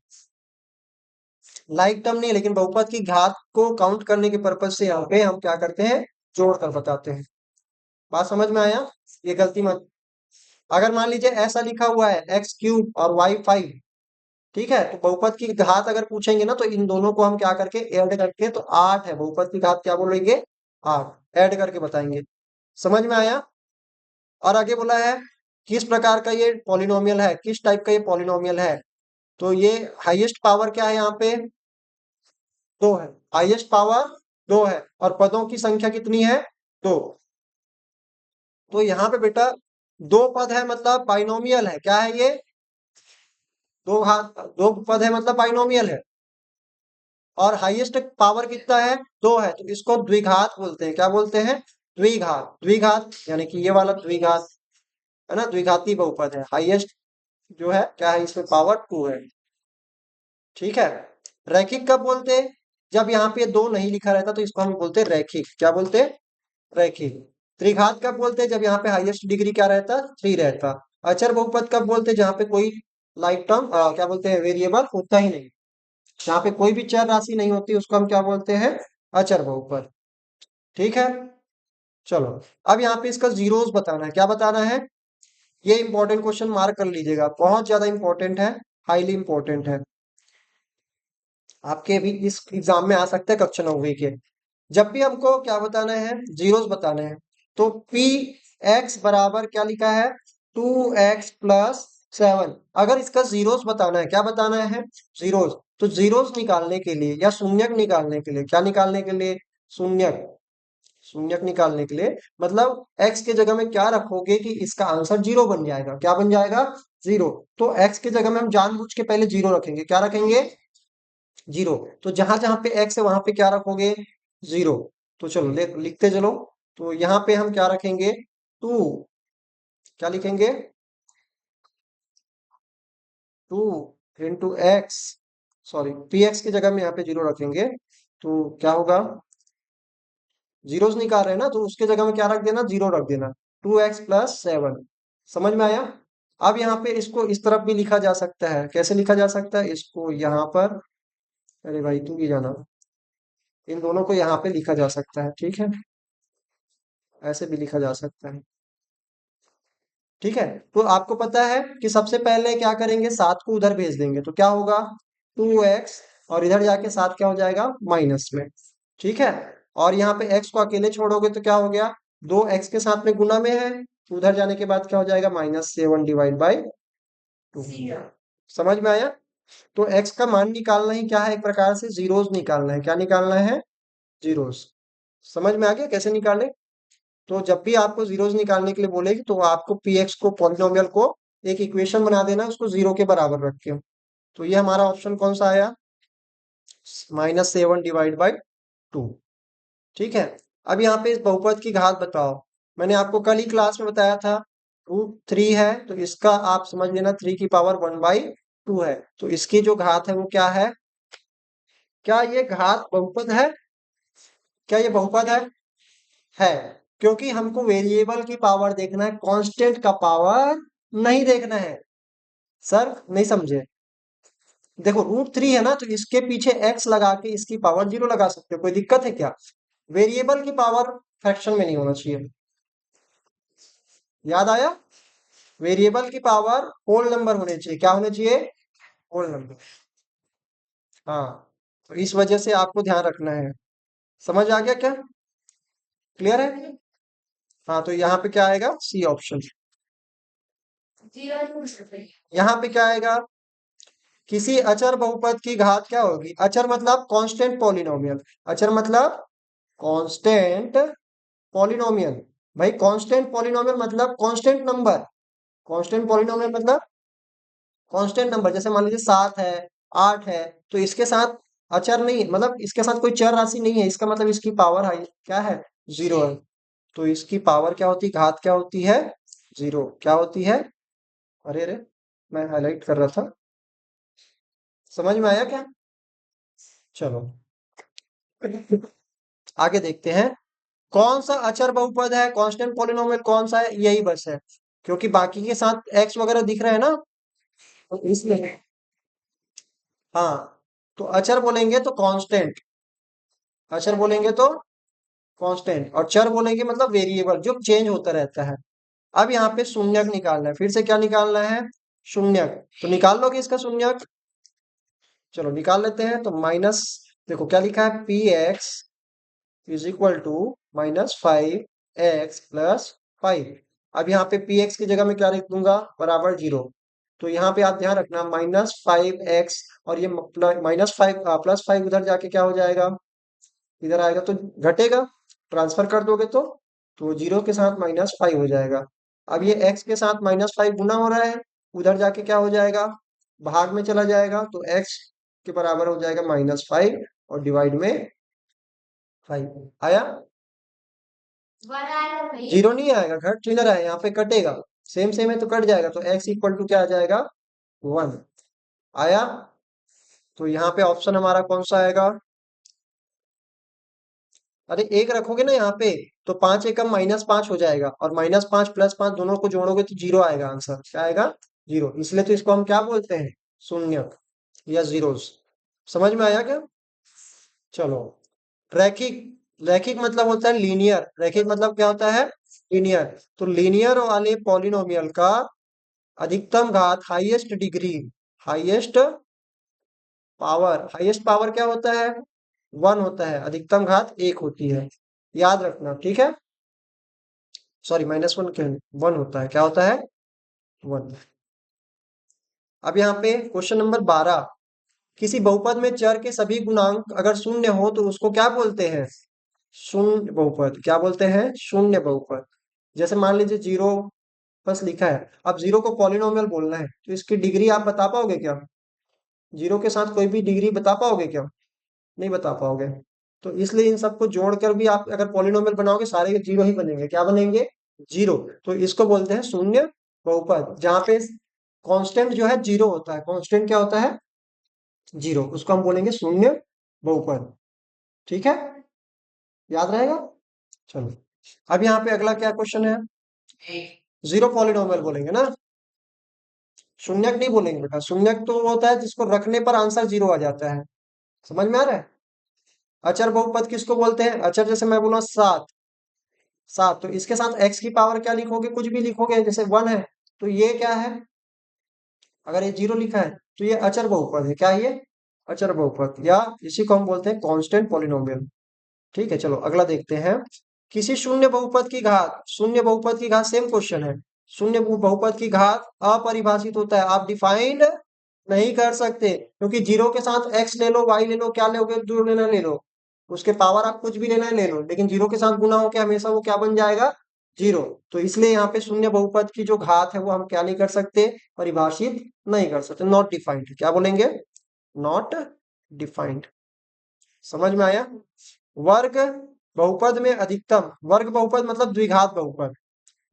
लाइक टर्म नहीं, लेकिन बहुपद की घात को काउंट करने के पर्पज से यहाँ पे हम क्या करते हैं, जोड़कर बताते हैं। बात समझ में आया, ये गलती मत। अगर मान लीजिए ऐसा लिखा हुआ है एक्स क्यूब और वाई 5, ठीक है, तो बहुपद की घात अगर पूछेंगे ना, तो इन दोनों को हम क्या करके ऐड करके, तो 8 है बहुपद की घात, क्या बोलेंगे, 8 ऐड करके बताएंगे। समझ में आया। और आगे बोला है किस प्रकार का ये पॉलिनोमियल है, किस टाइप का ये पॉलिनोमियल है, तो ये हाईएस्ट पावर क्या है, यहाँ पे 2 है। हाईएस्ट पावर 2 है और पदों की संख्या कितनी है, 2। तो यहाँ पे बेटा दो पद है मतलब बाइनोमियल है। क्या है ये, दो घात, दो पद है मतलब बाइनोमियल है। और हाईएस्ट पावर कितना है, 2 है, तो इसको द्विघात बोलते हैं। क्या बोलते हैं, द्विघात। द्विघात यानी कि ये वाला द्विघात है ना, द्विघाती बहुपद है। हाईएस्ट जो है क्या है, इसमें पावर 2 है। ठीक है, रैखिक कब बोलते, जब यहाँ पे दो नहीं लिखा रहता तो इसको हम बोलते रैखिक। क्या बोलते, रैखिक। त्रिघात कब बोलते, जब यहाँ पे हाईएस्ट डिग्री क्या रहता, 3 रहता। अचर बहुपद कब बोलते, जहाँ पे कोई लाइक टर्म क्या बोलते हैं, वेरिएबल होता ही नहीं, जहाँ पे कोई भी चर राशि नहीं होती, उसको हम क्या बोलते हैं, अचर बहुपद। ठीक है, चलो। अब यहाँ पे इसका जीरोस बताना है। क्या बताना है, ये इंपॉर्टेंट क्वेश्चन मार्क कर लीजिएगा, बहुत ज्यादा इंपॉर्टेंट है, हाईली इंपॉर्टेंट है। आपके भी इस एग्जाम में आ सकते हैं कक्षा 9वीं के। जब भी हमको क्या बताना है, जीरोस बताने हैं, तो पी एक्स बराबर क्या लिखा है, 2x+7। अगर इसका जीरोस बताना है, क्या बताना है, जीरोस, तो जीरोस निकालने के लिए या शून्यक निकालने के लिए, क्या निकालने के लिए, शून्यक। शून्यक निकालने के लिए मतलब x के जगह में क्या रखोगे कि इसका आंसर जीरो बन जाएगा। क्या बन जाएगा, जीरो। तो x के जगह में हम जानबूझ के पहले जीरो रखेंगे। क्या रखेंगे, जीरो। तो जहां जहां पे x है वहां पे क्या रखोगे, जीरो। तो चलो लिखते चलो। तो यहाँ पे हम क्या रखेंगे, 2, क्या लिखेंगे, 2 × x, सॉरी पी एक्स की जगह में यहाँ पे जीरो रखेंगे। तो क्या होगा, जीरोस निकाल रहे हैं ना, तो उसके जगह में क्या रख देना, जीरो रख देना। 2x+7। समझ में आया। अब यहाँ पे इसको इस तरफ भी लिखा जा सकता है। कैसे लिखा जा सकता है, इसको यहाँ पर, अरे भाई तू भी जाना, इन दोनों को यहाँ पे लिखा जा सकता है। ठीक है, ऐसे भी लिखा जा सकता है। ठीक है, तो आपको पता है कि सबसे पहले क्या करेंगे, 7 को उधर भेज देंगे, तो क्या होगा, 2x, और इधर जाके 7 क्या हो जाएगा, माइनस में। ठीक है, और यहाँ पे x को अकेले छोड़ोगे तो क्या हो गया, 2x के साथ में गुना में है, तो उधर जाने के बाद क्या हो जाएगा, -7/2। समझ में आया। तो x का मान निकालना ही क्या है, एक प्रकार से जीरोस निकालना है। क्या निकालना है, जीरोस। समझ में आ गया कैसे निकाले। तो जब भी आपको जीरोस निकालने के लिए बोलेगी, तो आपको px को, पॉलिनोमियल को एक इक्वेशन बना देना, उसको जीरो के बराबर रख के। तो ये हमारा ऑप्शन कौन सा आया, -7/2। टू। ठीक है। अब यहाँ पे इस बहुपद की घात बताओ। मैंने आपको कल ही क्लास में बताया था, √3 है तो इसका आप समझ लेना 3 की पावर 1/2 है। तो इसकी जो घात है वो क्या है? क्या ये घात बहुपद है? क्या ये बहुपद है? क्योंकि हमको वेरिएबल की पावर देखना है, कांस्टेंट का पावर नहीं देखना है। सर नहीं समझे? देखो √3 है ना, तो इसके पीछे x लगा के इसकी पावर 0 लगा सकते हो, कोई दिक्कत है क्या? वेरिएबल की पावर फ्रैक्शन में नहीं होना चाहिए। याद आया? वेरिएबल की पावर होल नंबर होने चाहिए। क्या होने चाहिए? Whole number. हाँ, तो इस वजह से आपको ध्यान रखना है। समझ आ गया क्या? क्लियर है? हाँ, तो यहाँ पे क्या आएगा? C option. यहाँ पे क्या आएगा? किसी अचर बहुपद की घात क्या होगी? अचर मतलब कांस्टेंट पॉलिनोमियल। अचर मतलब कांस्टेंट पॉलिनोमियल। भाई कांस्टेंट पॉलिनोमियल मतलब कांस्टेंट नंबर। कांस्टेंट पॉलिनोमियल मतलब कांस्टेंट नंबर। जैसे मान लीजिए 7 है, 8 है, तो इसके साथ अचर नहीं, मतलब इसके साथ कोई चर राशि नहीं है, इसका मतलब इसकी पावर हाई क्या है? 0 है। तो इसकी पावर क्या होती है? घात क्या होती है? 0। क्या होती है? अरे अरे, मैं हाईलाइट कर रहा था। समझ में आया क्या? चलो आगे देखते हैं। कौन सा अचर बहुपद है? कांस्टेंट पॉलिनोमियल कौन सा है? यही बस है, क्योंकि बाकी के साथ एक्स वगैरह दिख रहे हैं ना, तो इसलिए। हाँ, तो अचर बोलेंगे तो कांस्टेंट। अचर बोलेंगे तो कांस्टेंट, और चर बोलेंगे मतलब वेरिएबल जो चेंज होता रहता है। अब यहाँ पे शून्यक निकालना है। फिर से क्या निकालना है? शून्यक। तो निकाल लोगे इसका शून्यक? चलो निकाल लेते हैं। तो माइनस, देखो क्या लिखा है, px is equal to -5x + 5। अब यहाँ पे px की जगह में क्या लिख दूंगा? बराबर 0। तो यहाँ पे आप ध्यान रखना, -5x, और ये -5 +5 उधर जाके क्या हो जाएगा? इधर आएगा तो घटेगा। ट्रांसफर कर दोगे तो 0 के साथ -5 हो जाएगा। अब ये x के साथ -5 गुना हो रहा है, उधर जाके क्या हो जाएगा? भाग में चला जाएगा, तो x के बराबर हो जाएगा -5 और डिवाइड में 5। आया? 0 नहीं आएगा, घट नहीं रहा है, यहाँ पे कटेगा। सेम सेम है तो कट जाएगा, तो x इक्वल टू क्या आ जाएगा? 1। आया? तो यहाँ पे ऑप्शन हमारा कौन सा आएगा? अरे एक रखोगे ना यहाँ पे, तो 5 एकम -5 हो जाएगा, और -5 +5 दोनों को जोड़ोगे तो 0 आएगा। आंसर क्या आएगा? 0। इसलिए तो इसको हम क्या बोलते हैं? शून्य या जीरोस। समझ में आया क्या? चलो, रैखिक। रैखिक मतलब होता है लीनियर। रैखिक मतलब क्या होता है? लीनियर। तो लीनियर वाले पॉलिनोमियल का अधिकतम घात, highest degree, highest highest power क्या होता है? 1 होता है। अधिकतम घात 1 होती है। याद रखना, ठीक है? सॉरी, -1 क्यों? 1 होता है। क्या होता है? 1। अब यहाँ पे क्वेश्चन नंबर 12। किसी बहुपद में चर के सभी गुणांक अगर शून्य हो तो उसको क्या बोलते हैं? शून्य बहुपद। क्या बोलते हैं? शून्य बहुपद। जैसे मान लीजिए 0 बस लिखा है, अब 0 को पॉलिनोमियल बोलना है, तो इसकी डिग्री आप बता पाओगे क्या? 0 के साथ कोई भी डिग्री बता पाओगे क्या? नहीं बता पाओगे। तो इसलिए इन सबको जोड़कर भी आप अगर पॉलिनोमियल बनाओगे, सारे के 0 ही बनेंगे। क्या बनेंगे? 0। तो इसको बोलते हैं शून्य बहुपद, जहां पे कांस्टेंट जो है 0 होता है। कांस्टेंट क्या होता है? 0। उसको हम बोलेंगे शून्य बहुपद। ठीक है? याद रहेगा? चलो, अब यहाँ पे अगला क्या क्वेश्चन है? जीरो पॉलिनोमियल बोलेंगे ना, शून्यक नहीं बोलेंगे बेटा। शून्यक तो वो होता है जिसको रखने पर आंसर 0 आ जाता है। समझ में आ रहा है? अचर बहुपद किसको बोलते हैं? अचर जैसे मैं बोला 7। 7, तो इसके साथ x की पावर क्या लिखोगे? कुछ भी लिखोगे, जैसे 1 है तो ये क्या है? अगर ये 0 लिखा है तो ये अचर बहुपद है। क्या है ये? अचर बहुपद, या इसी को हम बोलते हैं कांस्टेंट पॉलिनोमियल। ठीक है, चलो अगला देखते हैं। किसी शून्य बहुपद की घात, शून्य बहुपद की घात, सेम क्वेश्चन है। शून्य बहुपद की घात अपरिभाषित होता है, आप डिफाइंड नहीं कर सकते, क्योंकि 0 के साथ x ले लो, y ले लो, क्या लोगे? जो लेना ले लो, उसके पावर आप कुछ भी लेना है ले लो, लेकिन 0 के साथ गुना होकर हमेशा वो क्या बन जाएगा? 0। तो इसलिए यहाँ पे शून्य बहुपद की जो घात है वो हम क्या नहीं कर सकते? परिभाषित नहीं कर सकते। Not defined. क्या बोलेंगे? Not defined. समझ में आया? वर्ग बहुपद में अधिकतम, वर्ग बहुपद मतलब द्विघात बहुपद,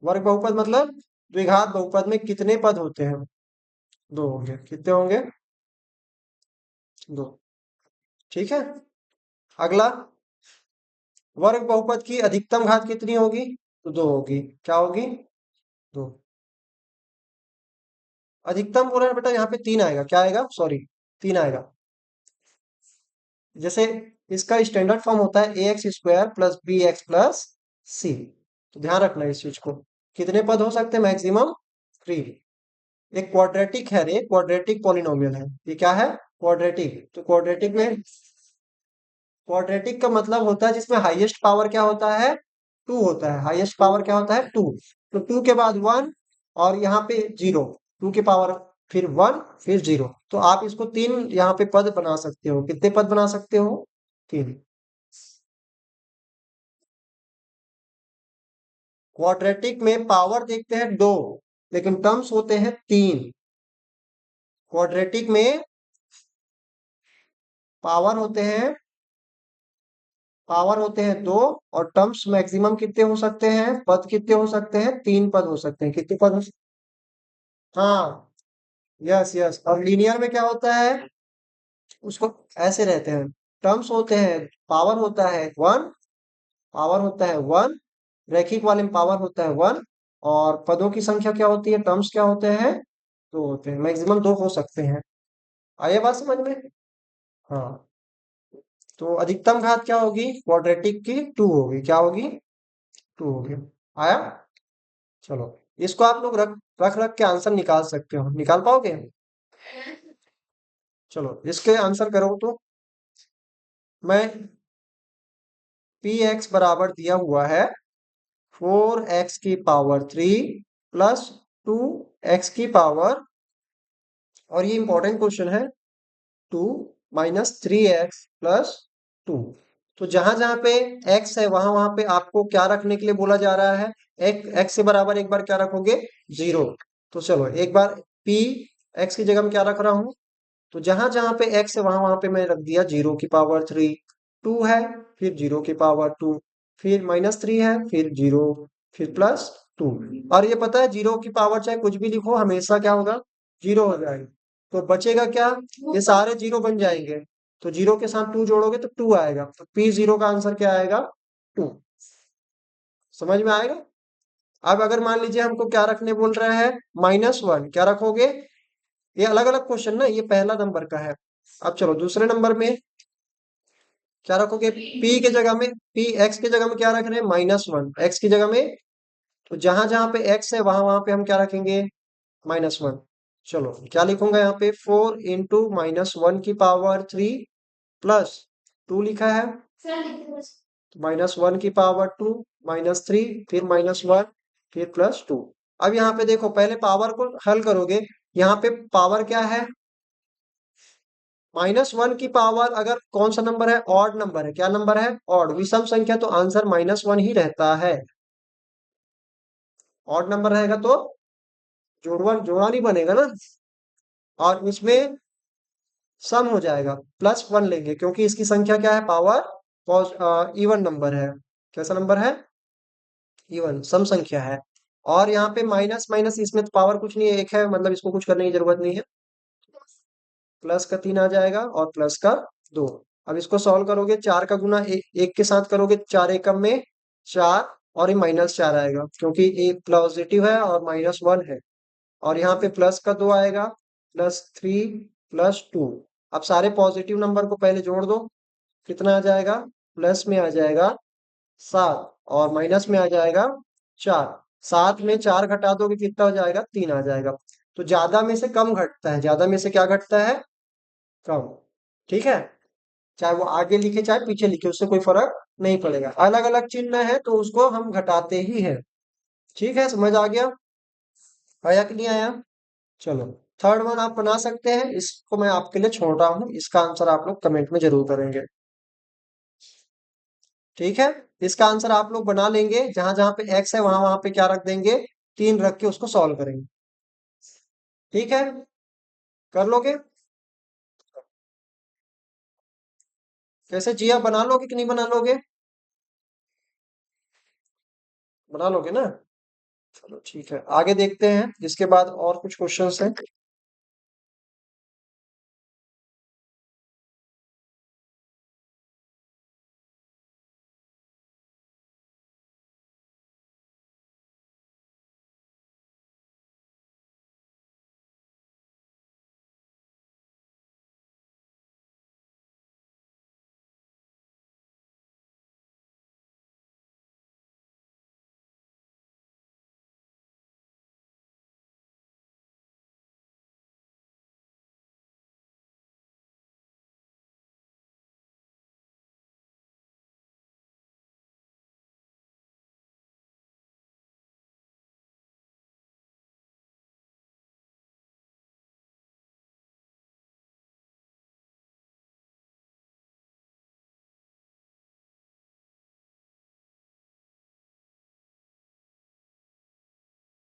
वर्ग बहुपद मतलब द्विघात बहुपद में कितने पद होते हैं? दो होंगे। कितने होंगे? दो। ठीक है। अगला, वर्ग बहुपद की अधिकतम घात कितनी होगी? तो दो होगी। क्या होगी? दो। अधिकतम बोला है बेटा, यहाँ पे तीन आएगा। क्या आएगा? सॉरी, तीन आएगा। जैसे इसका स्टैंडर्ड फॉर्म होता है A X square plus B X plus C. तो ध्यान रखना इस चीज को। कितने पद हो सकते हैं मैक्सिमम? थ्री। एक क्वाड्रेटिक है रे, क्वाड्रेटिक पॉलिनोमियल है ये। क्या है? क्वाड्रेटिक। तो क्वाड्रेटिक में, क्वाड्रेटिक का मतलब होता है जिसमें हाईएस्ट पावर क्या होता है? टू होता है। हाईएस्ट पावर क्या होता है? टू। तो टू के बाद वन, और यहाँ पे जीरो। टू के पावर, फिर वन, फिर जीरो। तो आप इसको तीन यहाँ पे पद बना सकते हो। कितने पद बना सकते हो? तीन। क्वाड्रेटिक में पावर देखते हैं दो, लेकिन टर्म्स होते हैं तीन। क्वाड्रेटिक में पावर होते हैं, पावर होते हैं दो, और टर्म्स मैक्सिमम कितने हो सकते हैं? पद कितने हो सकते हैं? तीन पद हो सकते हैं। कितने पद हो हाँ, यस यस। और लीनियर में क्या होता है? उसको ऐसे रहते हैं। टर्म्स होते हैं, पावर होता है वन, पावर होता है वन, रैखिक वाले में पावर होता है वन, और पदों की संख्या क्या होती है? टर्म्स क्या होते हैं? दो होते हैं। मैक्सिमम दो हो सकते हैं। आइए बात समझ में। हाँ। तो अधिकतम घात क्या होगी क्वाड्रेटिक की? टू होगी। क्या होगी? टू होगी। आया? चलो, इसको आप लोग रख रख रख के आंसर निकाल सकते हो। निकाल पाओगे? चलो, इसके आंसर करो तो। मैं पी एक्स बराबर दिया हुआ है फोर एक्स की power three plus two X की पावर, और ये इंपॉर्टेंट क्वेश्चन है, two minus three X plus two. तो जहां जहां पे x है वहां वहां पे आपको क्या रखने के लिए बोला जा रहा है? x से बराबर एक बार क्या रखोगे? जीरो। तो चलो एक बार p x की जगह में क्या रख रहा हूं? तो जहां जहां पे x है वहां वहां पे मैं रख दिया जीरो की पावर थ्री। टू है, फिर जीरो की पावर टू, फिर माइनस थ्री है, फिर जीरो, फिर प्लस टू। और ये पता है जीरो की पावर चाहे कुछ भी लिखो हमेशा क्या होगा? जीरो हो जाएगा। तो बचेगा क्या? ये सारे जीरो बन जाएंगे। तो जीरो के साथ टू जोड़ोगे तो टू आएगा। तो पी जीरो का आंसर क्या आएगा? टू। समझ में आएगा? अब अगर मान लीजिए हमको क्या रखने बोल रहा है? माइनस वन, क्या रखोगे? ये अलग अलग क्वेश्चन ना, ये पहला नंबर का है। अब चलो दूसरे नंबर में क्या रखोगे? p के जगह में, p x की जगह में क्या रख रहे हैं? माइनस वन एक्स की जगह में। तो जहां जहां पे x है वहां वहां पे हम क्या रखेंगे? Minus one. चलो क्या लिखूंगा यहाँ पे? फोर इंटू माइनस वन की पावर थ्री प्लस टू लिखा है, माइनस वन की पावर टू, माइनस थ्री, फिर माइनस वन, फिर प्लस टू। अब यहाँ पे देखो, पहले पावर को हल करोगे। यहाँ पे पावर क्या है? माइनस वन की पावर, अगर कौन सा नंबर है? ऑड नंबर है। क्या नंबर है? ऑड, विषम संख्या, तो आंसर माइनस वन ही रहता है। ऑड नंबर रहेगा तो जोड़वा जोड़ा नहीं बनेगा ना, और इसमें सम हो जाएगा। प्लस वन लेंगे क्योंकि इसकी संख्या क्या है? पावर इवन नंबर है। कैसा नंबर है? इवन, सम संख्या है। और यहाँ पे माइनस माइनस, इसमें तो पावर कुछ नहीं है, एक है, मतलब इसको कुछ करने की जरूरत नहीं है। प्लस का तीन आ जाएगा और प्लस का दो। अब इसको सॉल्व करोगे, चार का गुना एक के साथ करोगे, चार एकम में चार, और ये माइनस चार आएगा क्योंकि ये पॉजिटिव है और माइनस वन है। और यहाँ पे प्लस का दो आएगा, प्लस थ्री, प्लस टू। अब सारे पॉजिटिव नंबर को पहले जोड़ दो। कितना आ जाएगा? प्लस में आ जाएगा सात, और माइनस में आ जाएगा चार। सात में चार घटा दोगे कितना हो जाएगा? तीन आ जाएगा। तो ज्यादा में से कम घटता है, ज्यादा में से क्या घटता है? कम। ठीक है। चाहे वो आगे लिखे चाहे पीछे लिखे, उससे कोई फर्क नहीं पड़ेगा। अलग अलग चिन्ह है तो उसको हम घटाते ही हैं। ठीक है, समझ आ गया? आया कि नहीं आया? चलो, थर्ड वन आप बना सकते हैं, इसको मैं आपके लिए छोड़ रहा हूँ। इसका आंसर आप लोग कमेंट में जरूर करेंगे। ठीक है। इसका आंसर आप लोग बना लेंगे, जहां जहां पे एक्स है वहां वहां पे क्या रख देंगे? तीन रख के उसको सॉल्व करेंगे। ठीक है, कर लोगे? कैसे जिया, बना लोगे कि नहीं बना लोगे? बना लोगे ना? चलो ठीक है, आगे देखते हैं, इसके बाद और कुछ क्वेश्चंस हैं।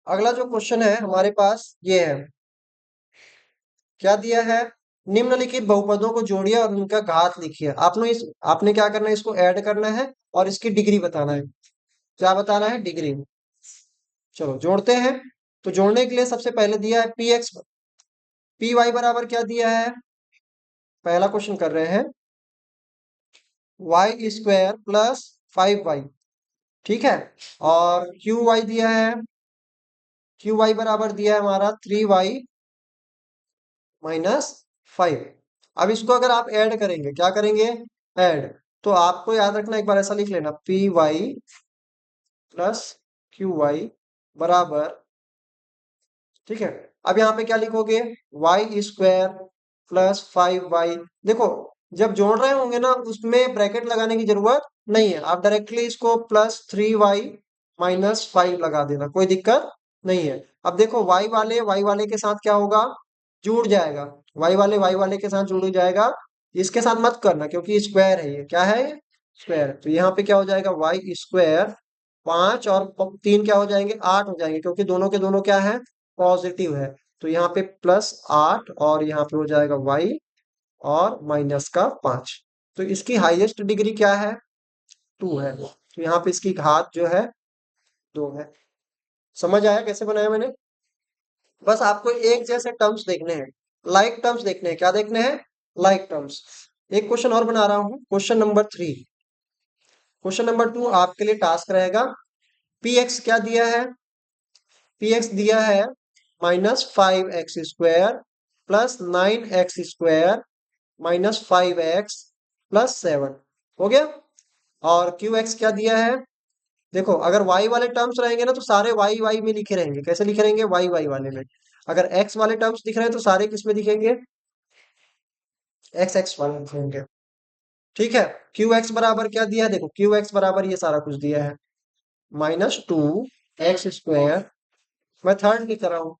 अगला जो क्वेश्चन है हमारे पास ये है, क्या दिया है? निम्नलिखित बहुपदों को जोड़िए और उनका घात लिखिए। आपने क्या करना है, इसको ऐड करना है और इसकी डिग्री बताना है। क्या बताना है? डिग्री। चलो जोड़ते हैं। तो जोड़ने के लिए सबसे पहले दिया है पी एक्स, पी वाई बराबर क्या दिया है? पहला क्वेश्चन कर रहे हैं, वाई स्क्वायर प्लस 5y, ठीक है। और क्यू वाई दिया है, क्यू वाई बराबर दिया है हमारा 3y माइनस 5। अब इसको अगर आप ऐड करेंगे, क्या करेंगे? ऐड। तो आपको याद रखना, एक बार ऐसा लिख लेना, P Y plus Q Y बराबर, ठीक है। अब यहाँ पे क्या लिखोगे? Y square plus 5y। देखो, जब जोड़ रहे होंगे ना, उसमें ब्रैकेट लगाने की जरूरत नहीं है, आप डायरेक्टली इसको प्लस 3y माइनस 5 लगा देना, कोई दिक्कत नहीं है। अब देखो, y वाले के साथ क्या होगा? जुड़ जाएगा। y वाले के साथ जुड़ जाएगा। इसके साथ मत करना, क्योंकि स्क्वायर है, ये क्या है? स्क्वायर। तो यहाँ पे क्या हो जाएगा? वाई स्क्वायर, 5 और 3 क्या हो जाएंगे? 8 हो जाएंगे, क्योंकि दोनों के दोनों क्या है? पॉजिटिव है। तो यहाँ पे +8 और यहाँ पे हो जाएगा y और माइनस का 5। तो इसकी हाईएस्ट डिग्री क्या है? 2 है। तो यहाँ पे इसकी घात जो है 2 है। समझ आया कैसे बनाया मैंने? बस आपको एक जैसे टर्म्स देखने हैं, लाइक टर्म्स देखने हैं। क्या देखने हैं? Like terms. एक क्वेश्चन और बना रहा हूं, क्वेश्चन नंबर 3। क्वेश्चन नंबर 2 आपके लिए टास्क रहेगा। पी एक्स क्या दिया है? पी एक्स दिया है -5x² plus 9x² minus 5x plus 7। हो गया। और क्यू एक्स क्या दिया है? देखो, अगर y वाले टर्म्स रहेंगे ना, तो सारे y में लिखे रहेंगे। कैसे लिखे रहेंगे? y वाले में। अगर x वाले टर्म्स दिख रहे हैं, तो सारे किस में दिखेंगे? x वाले में दिखेंगे। ठीक है। क्यू एक्स बराबर क्या दिया है? देखो, क्यू एक्स बराबर ये सारा कुछ दिया है, -2x², मैं थर्ड लिख रहा हूं,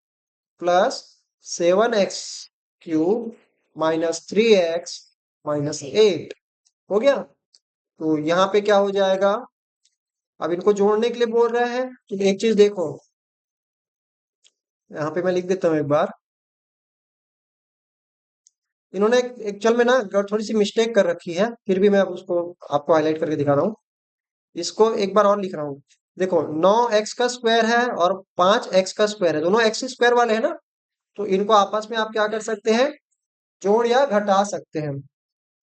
plus 7x³ minus 3x minus 8। हो गया। तो यहाँ पे क्या हो जाएगा? अब इनको जोड़ने के लिए बोल रहे हैं, तो एक चीज देखो, यहाँ पे मैं लिख देता हूँ एक बार। इन्होंने एक्चुअल में ना थोड़ी सी मिस्टेक कर रखी है, फिर भी मैं अब उसको आपको हाईलाइट करके दिखा रहा हूँ। इसको एक बार और लिख रहा हूँ। देखो, 9x का स्क्वायर है और 5x का स्क्वायर है, दोनों एक्स स्क्वायर वाले हैं ना। तो इनको आपस में आप क्या कर सकते हैं? जोड़ या घटा सकते हैं।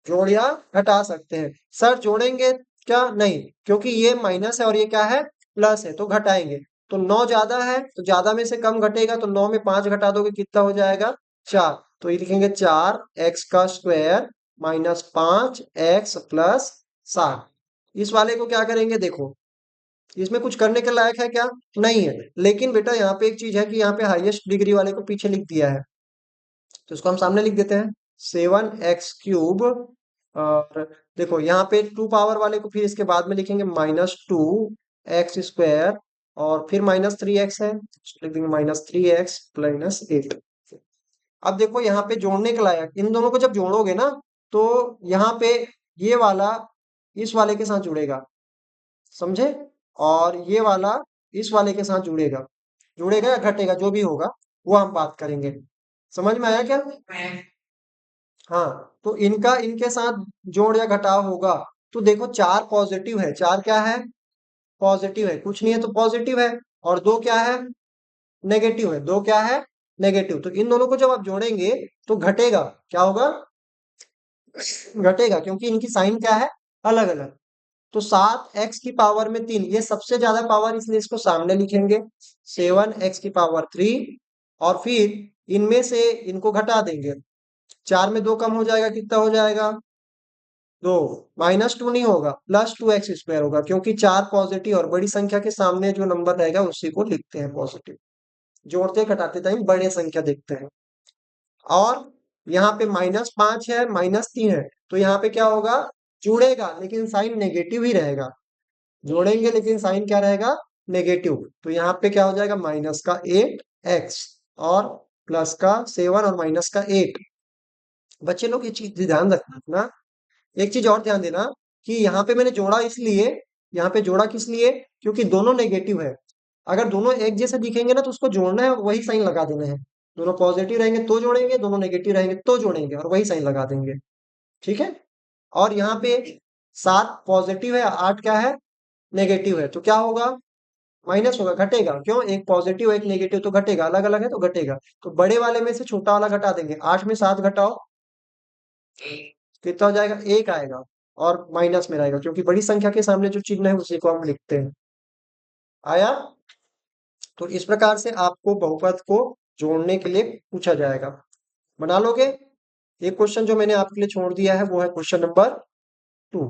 जोड़ या घटा सकते हैं। सर जोड़ेंगे क्या? नहीं, क्योंकि ये माइनस है और ये क्या है? प्लस है, तो घटाएंगे। तो 9 ज्यादा है, तो ज्यादा में से कम घटेगा, तो 9 में 5 घटा दोगे, कितना हो जाएगा? 4। तो ये लिखेंगे 4x² माइनस 5x प्लस 7। इस वाले को क्या करेंगे? देखो, इसमें कुछ करने के लायक है क्या? नहीं है। लेकिन बेटा, यहाँ पे एक चीज है कि यहाँ पे हाईएस्ट डिग्री वाले को पीछे लिख दिया है, तो इसको हम सामने लिख देते हैं, 7x³ और देखो यहाँ पे 2 पावर वाले को फिर इसके बाद में लिखेंगे -2x², और फिर -3x है, लिख देंगे -3x प्लस 8। अब देखो, यहाँ पे जोड़ने के लायक, इन दोनों को जब जोड़ोगे ना, तो यहाँ पे ये वाला इस वाले के साथ जुड़ेगा, समझे? और ये वाला इस वाले के साथ जुड़ेगा। जुड़ेगा या घटेगा, जो भी होगा वो हम बात करेंगे। समझ में आया क्या? हाँ, तो इनका इनके साथ जोड़ या घटाव होगा। तो देखो चार पॉजिटिव है, चार क्या है, पॉजिटिव है, कुछ नहीं है तो पॉजिटिव है, और दो क्या है, नेगेटिव है, दो क्या है, नेगेटिव। तो इन दोनों को जब आप जोड़ेंगे तो घटेगा, क्या होगा, घटेगा, क्योंकि इनकी साइन क्या है, अलग अलग। तो 7 x की पावर में 3, ये सबसे ज्यादा पावर, इसलिए इसको सामने लिखेंगे, 7 x की पावर 3। और फिर इनमें से इनको घटा देंगे, 4 में 2 कम हो जाएगा, कितना हो जाएगा, 2। -2 नहीं होगा, +2x² होगा, क्योंकि चार पॉजिटिव और बड़ी संख्या के सामने जो नंबर रहेगा उसी को लिखते हैं पॉजिटिव। जोड़ते घटाते टाइम बड़े संख्या देखते हैं। और यहाँ पे -5 है, -3 है, तो यहाँ पे क्या होगा, जुड़ेगा लेकिन साइन नेगेटिव ही रहेगा, जोड़ेंगे लेकिन साइन क्या रहेगा, नेगेटिव। तो यहाँ पे क्या हो जाएगा, -का 8x और +का 7 और -का 8। बच्चे लोग ये चीज ध्यान रखना ना। एक चीज और ध्यान देना कि यहाँ पे मैंने जोड़ा इसलिए, यहाँ पे जोड़ा किस लिए, क्योंकि दोनों नेगेटिव है। अगर दोनों एक जैसे दिखेंगे ना तो उसको जोड़ना है और वही साइन लगा देना है। दोनों पॉजिटिव रहेंगे तो जोड़ेंगे, दोनों नेगेटिव रहेंगे तो जोड़ेंगे और वही साइन लगा देंगे। ठीक है। और यहाँ पे 7 पॉजिटिव है, 8 क्या है, नेगेटिव है, तो क्या होगा, माइनस होगा, घटेगा। क्यों, एक पॉजिटिव एक नेगेटिव तो घटेगा, अलग अलग है तो घटेगा। तो बड़े वाले में से छोटा वाला घटा देंगे, 8 में 7 घटाओ, कितना हो जाएगा, 1 आएगा, और माइनस में रहेगा, क्योंकि बड़ी संख्या के सामने जो चिन्ह है उसी को हम लिखते हैं। आया। तो इस प्रकार से आपको बहुपद को जोड़ने के लिए पूछा जाएगा, बना लोगे। एक क्वेश्चन जो मैंने आपके लिए छोड़ दिया है वो है क्वेश्चन नंबर 2।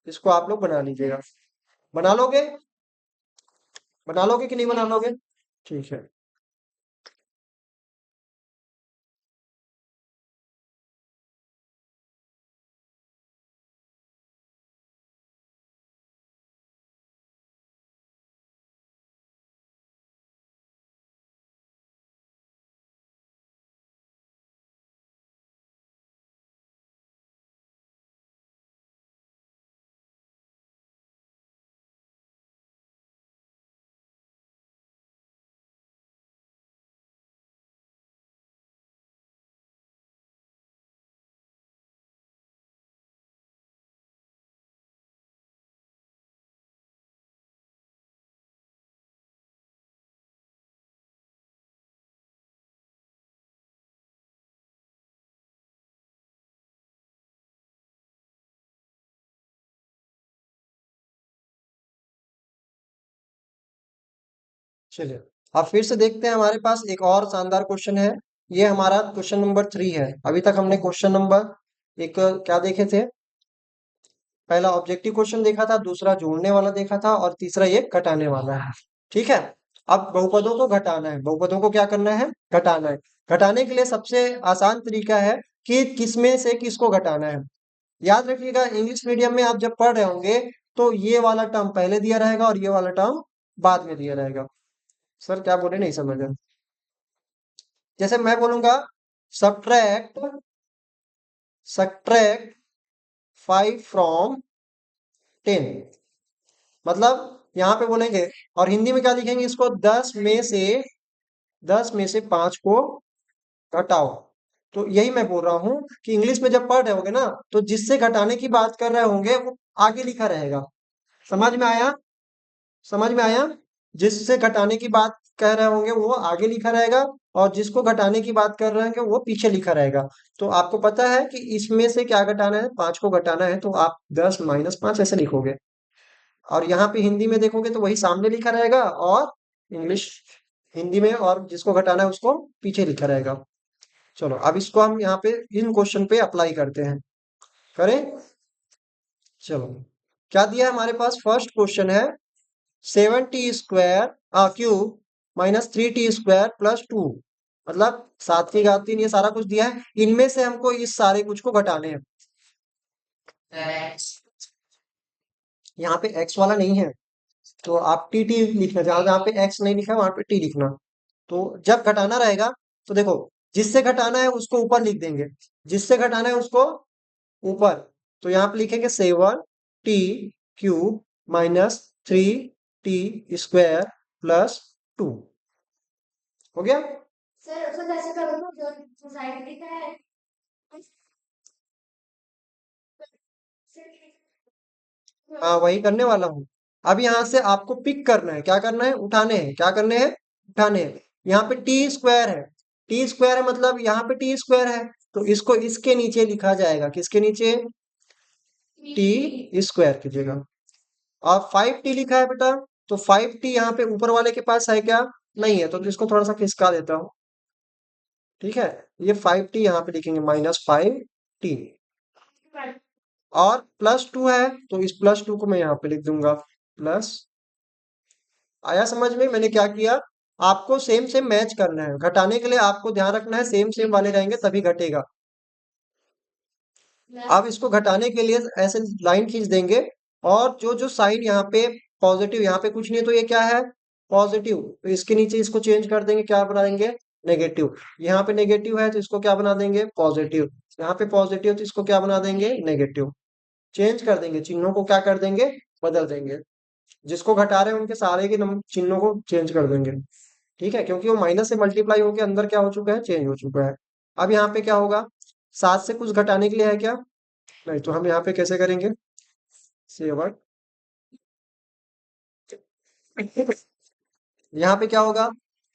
इसको आप लोग बना लीजिएगा, बना लोगे, बना लोगे कि नहीं बना लोगे, ठीक है। चलिए, अब फिर से देखते हैं, हमारे पास एक और शानदार क्वेश्चन है। ये हमारा क्वेश्चन नंबर 3 है। अभी तक हमने क्वेश्चन नंबर एक क्या देखे थे, पहला ऑब्जेक्टिव क्वेश्चन देखा था, दूसरा जोड़ने वाला देखा था, और तीसरा ये घटाने वाला है। ठीक है। अब बहुपदों को घटाना है, बहुपदों को क्या करना है, घटाना है। घटाने के लिए सबसे आसान तरीका है कि किसमें से किसको घटाना है। याद रखिएगा, इंग्लिश मीडियम में आप जब पढ़ रहे होंगे तो ये वाला टर्म पहले दिया रहेगा और ये वाला टर्म बाद में दिया रहेगा। सर क्या बोले, नहीं समझ। जैसे मैं बोलूंगा सब्ट्रैक्ट, सब्ट्रैक्ट 5 फ्रॉम 10, मतलब यहाँ पे बोलेंगे, और हिंदी में क्या लिखेंगे इसको, 10 में से 5 को घटाओ। तो यही मैं बोल रहा हूँ कि इंग्लिश में जब पढ़ रहे होगे ना तो जिससे घटाने की बात कर रहे होंगे वो आगे लिखा रहेगा। समझ में आया, समझ में आया। जिससे घटाने की बात कह रहे होंगे वो आगे लिखा रहेगा, और जिसको घटाने की बात कर रहे होंगे वो पीछे लिखा रहेगा। तो आपको पता है कि इसमें से क्या घटाना है, 5 को घटाना है, तो आप 10 - 5 ऐसे लिखोगे। और यहाँ पे हिंदी में देखोगे तो वही सामने लिखा रहेगा, और इंग्लिश हिंदी में और जिसको घटाना है उसको पीछे लिखा रहेगा। चलो अब इसको हम यहाँ पे इन क्वेश्चन पे अप्लाई करते हैं, करें। चलो, क्या दिया है हमारे पास, फर्स्ट क्वेश्चन है 7t² क्यूब -3t² + 2, मतलब 7 की घात 3, ये सारा कुछ दिया है। इनमें से हमको इस सारे कुछ को घटाने हैं। यहाँ पे x वाला नहीं है, तो आप टी टी लिखना, जहां जहां पे x नहीं लिखा है वहां पे टी लिखना। तो जब घटाना रहेगा तो देखो, जिससे घटाना है उसको ऊपर लिख देंगे, जिससे घटाना है उसको ऊपर। तो यहाँ पे लिखेंगे 7t³ -3t² + 2, हो गया। सर उसको कैसे करूँगा जो सोसाइटी का है। हाँ वही करने वाला हूँ। अब यहाँ से आपको पिक करना है, क्या करना है, उठाने हैं, क्या करने हैं, उठाने हैं। यहाँ पे टी स्क्वायर है, टी स्क्वायर है मतलब यहाँ पे टी स्क्वायर है, तो इसको इसके नीचे लिखा जाएगा, किसके नीचे, टी स्क्वायर की जगह। और 5t लिखा है बेटा, तो 5t यहाँ पे ऊपर वाले के पास है क्या, नहीं है, तो इसको थोड़ा सा खिसका देता हूँ। ठीक है, ये 5t यहाँ पे लिखेंगे, -5t। और +2 है, तो इस +2 को मैं यहाँ पे लिख दूंगा प्लस। आया समझ में मैंने क्या किया, आपको सेम सेम मैच करना है, घटाने के लिए आपको ध्यान रखना है सेम सेम वाले रहेंगे तभी घटेगा। आप इसको घटाने के लिए ऐसे लाइन खींच देंगे, और जो जो साइन यहाँ पे पॉजिटिव, यहाँ पे कुछ नहीं है तो ये क्या है, पॉजिटिव, तो इसके नीचे इसको चेंज कर देंगे, क्या बना देंगे, नेगेटिव। यहाँ पे नेगेटिव है तो इसको क्या बना देंगे, पॉजिटिव। यहाँ पे पॉजिटिव तो इसको क्या बना देंगे, नेगेटिव। चेंज कर देंगे चिन्हों को, क्या कर देंगे, बदल देंगे। जिसको घटा रहे हैं उनके सारे के चिन्हों को चेंज कर देंगे। ठीक है, क्योंकि वो माइनस से मल्टीप्लाई होकर अंदर क्या हो चुका है, चेंज हो चुका है। अब यहाँ पे क्या होगा, 7 से कुछ घटाने के लिए है क्या, नहीं, तो हम यहाँ पे कैसे करेंगे, सेवन। यहाँ पे क्या होगा,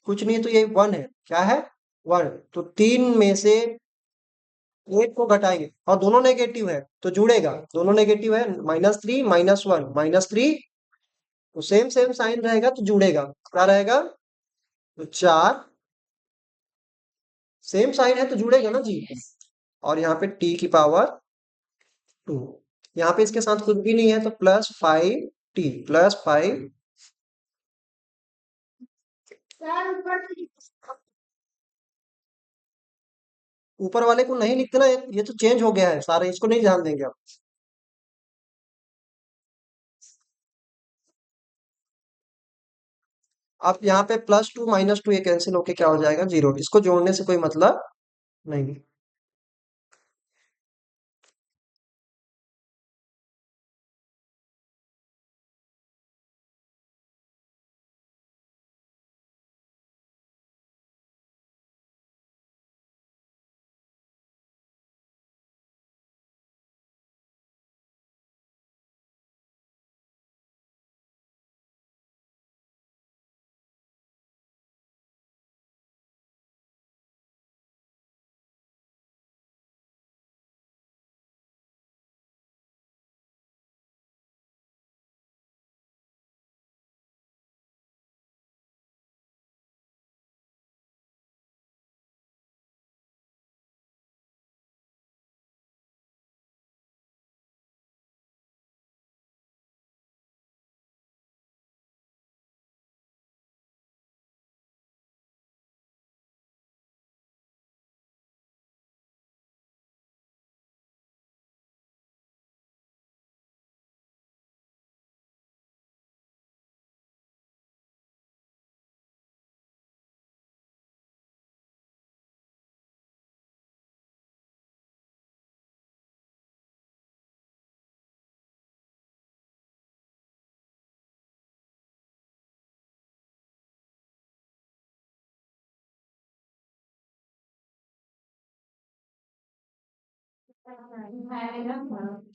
कुछ नहीं तो ये 1 है, क्या है, 1। तो 3 में से 1 को घटाएंगे, और दोनों नेगेटिव है तो जुड़ेगा, दोनों नेगेटिव है, -3 -1 -3, तो सेम सेम साइन रहेगा तो जुड़ेगा, क्या रहेगा, तो 4, सेम साइन है तो जुड़ेगा ना जी। और यहाँ पे t⁵ यहाँ पे इसके साथ कुछ भी नहीं है तो +5t, +5। सर ऊपर ऊपर वाले को नहीं लिखते ना, ये तो चेंज हो गया है सारे, इसको नहीं ध्यान देंगे आप। अब यहाँ पे +2 -2 ये कैंसिल होके क्या हो जाएगा, 0। इसको जोड़ने से कोई मतलब नहीं।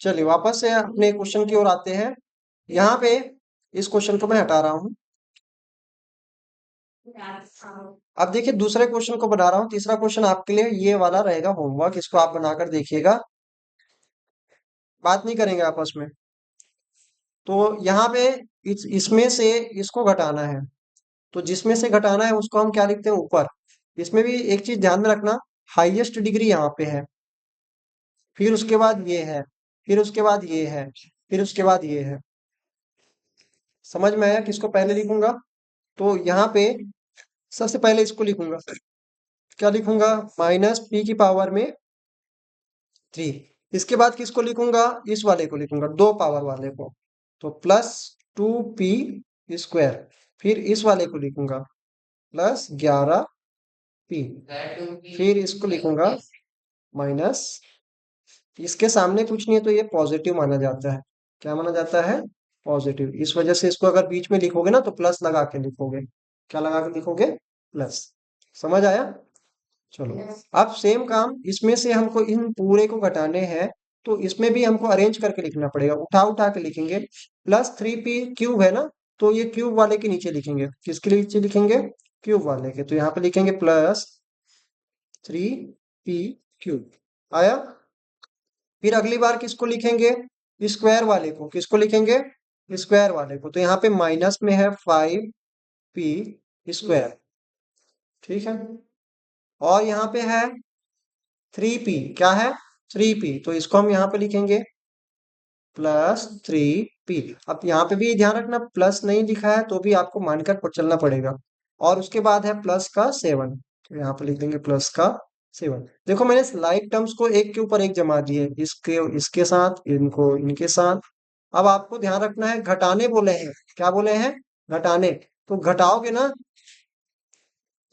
चलिए वापस से अपने क्वेश्चन की ओर आते हैं। यहाँ पे इस क्वेश्चन को मैं हटा रहा हूँ। अब देखिए दूसरे क्वेश्चन को बना रहा हूँ, तीसरा क्वेश्चन आपके लिए ये वाला रहेगा होमवर्क, इसको आप बनाकर देखिएगा, बात नहीं करेंगे आपस में। तो यहाँ पे इसमें से इसको घटाना है, तो जिसमें से घटाना है उसको हम क्या लिखते हैं, ऊपर। इसमें भी एक चीज ध्यान में रखना, हाईएस्ट डिग्री यहाँ पे है, फिर उसके बाद ये है, फिर उसके बाद ये है, फिर उसके बाद ये है। समझ में आया, किसको पहले लिखूंगा, तो यहाँ पे सबसे पहले इसको लिखूंगा, क्या लिखूंगा, -p⁵ 3। इसके बाद किसको लिखूंगा, इस वाले को लिखूंगा, 2 पावर वाले को, तो +2p²। फिर इस वाले को लिखूंगा +11p। फिर इसको लिखूंगा माइनस, इसके सामने कुछ नहीं है तो ये पॉजिटिव माना जाता है, क्या माना जाता है, पॉजिटिव। इस वजह से इसको अगर बीच में लिखोगे ना तो प्लस लगा के लिखोगे, क्या लगा के लिखोगे, प्लस। समझ आया। चलो, अब सेम काम इसमें से हमको इन पूरे को घटाने हैं, तो इसमें भी हमको अरेंज करके लिखना पड़ेगा, उठा उठा के लिखेंगे। +3p क्यूब है ना, तो ये क्यूब वाले के नीचे लिखेंगे, किसके नीचे लिखेंगे, क्यूब वाले के, तो यहाँ पे लिखेंगे +3p क्यूब आया। फिर अगली बार किसको लिखेंगे, स्क्वायर वाले को, किसको लिखेंगे, स्क्वायर वाले को, तो यहाँ पे माइनस में है 5p², ठीक है। और यहाँ पे है 3p, क्या है, 3p, तो इसको हम यहाँ पे लिखेंगे +3p। अब यहाँ पे भी ध्यान रखना, प्लस नहीं लिखा है तो भी आपको मानकर चलना पड़ेगा। और उसके बाद है प्लस का 7, तो यहाँ पे लिख देंगे प्लस का 7। देखो मैंने लाइक टर्म्स को एक के ऊपर एक जमा दिए, इसके इसके साथ, इनको इनके साथ। अब आपको ध्यान रखना है, घटाने बोले हैं, क्या बोले हैं, घटाने। तो घटाओगे ना,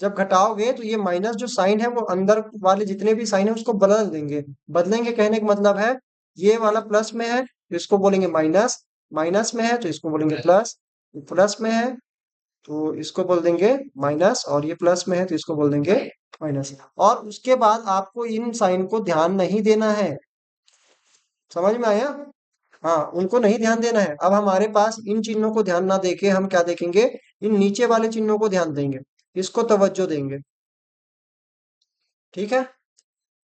जब घटाओगे तो ये माइनस जो साइन है वो अंदर वाले जितने भी साइन है उसको बदल देंगे। बदलेंगे कहने का मतलब है, ये वाला प्लस में है तो इसको बोलेंगे माइनस, माइनस में है तो इसको बोलेंगे प्लस, प्लस में है तो इसको बोल देंगे माइनस, और ये प्लस में है तो इसको बोल देंगे माइनस। और उसके बाद आपको इन साइन को ध्यान नहीं देना है, समझ में आया। हाँ, उनको नहीं ध्यान देना है। अब हमारे पास इन चिन्हों को ध्यान ना देके हम क्या देखेंगे, इन नीचे वाले चिन्हों को ध्यान देंगे, इसको तवज्जो देंगे, ठीक है।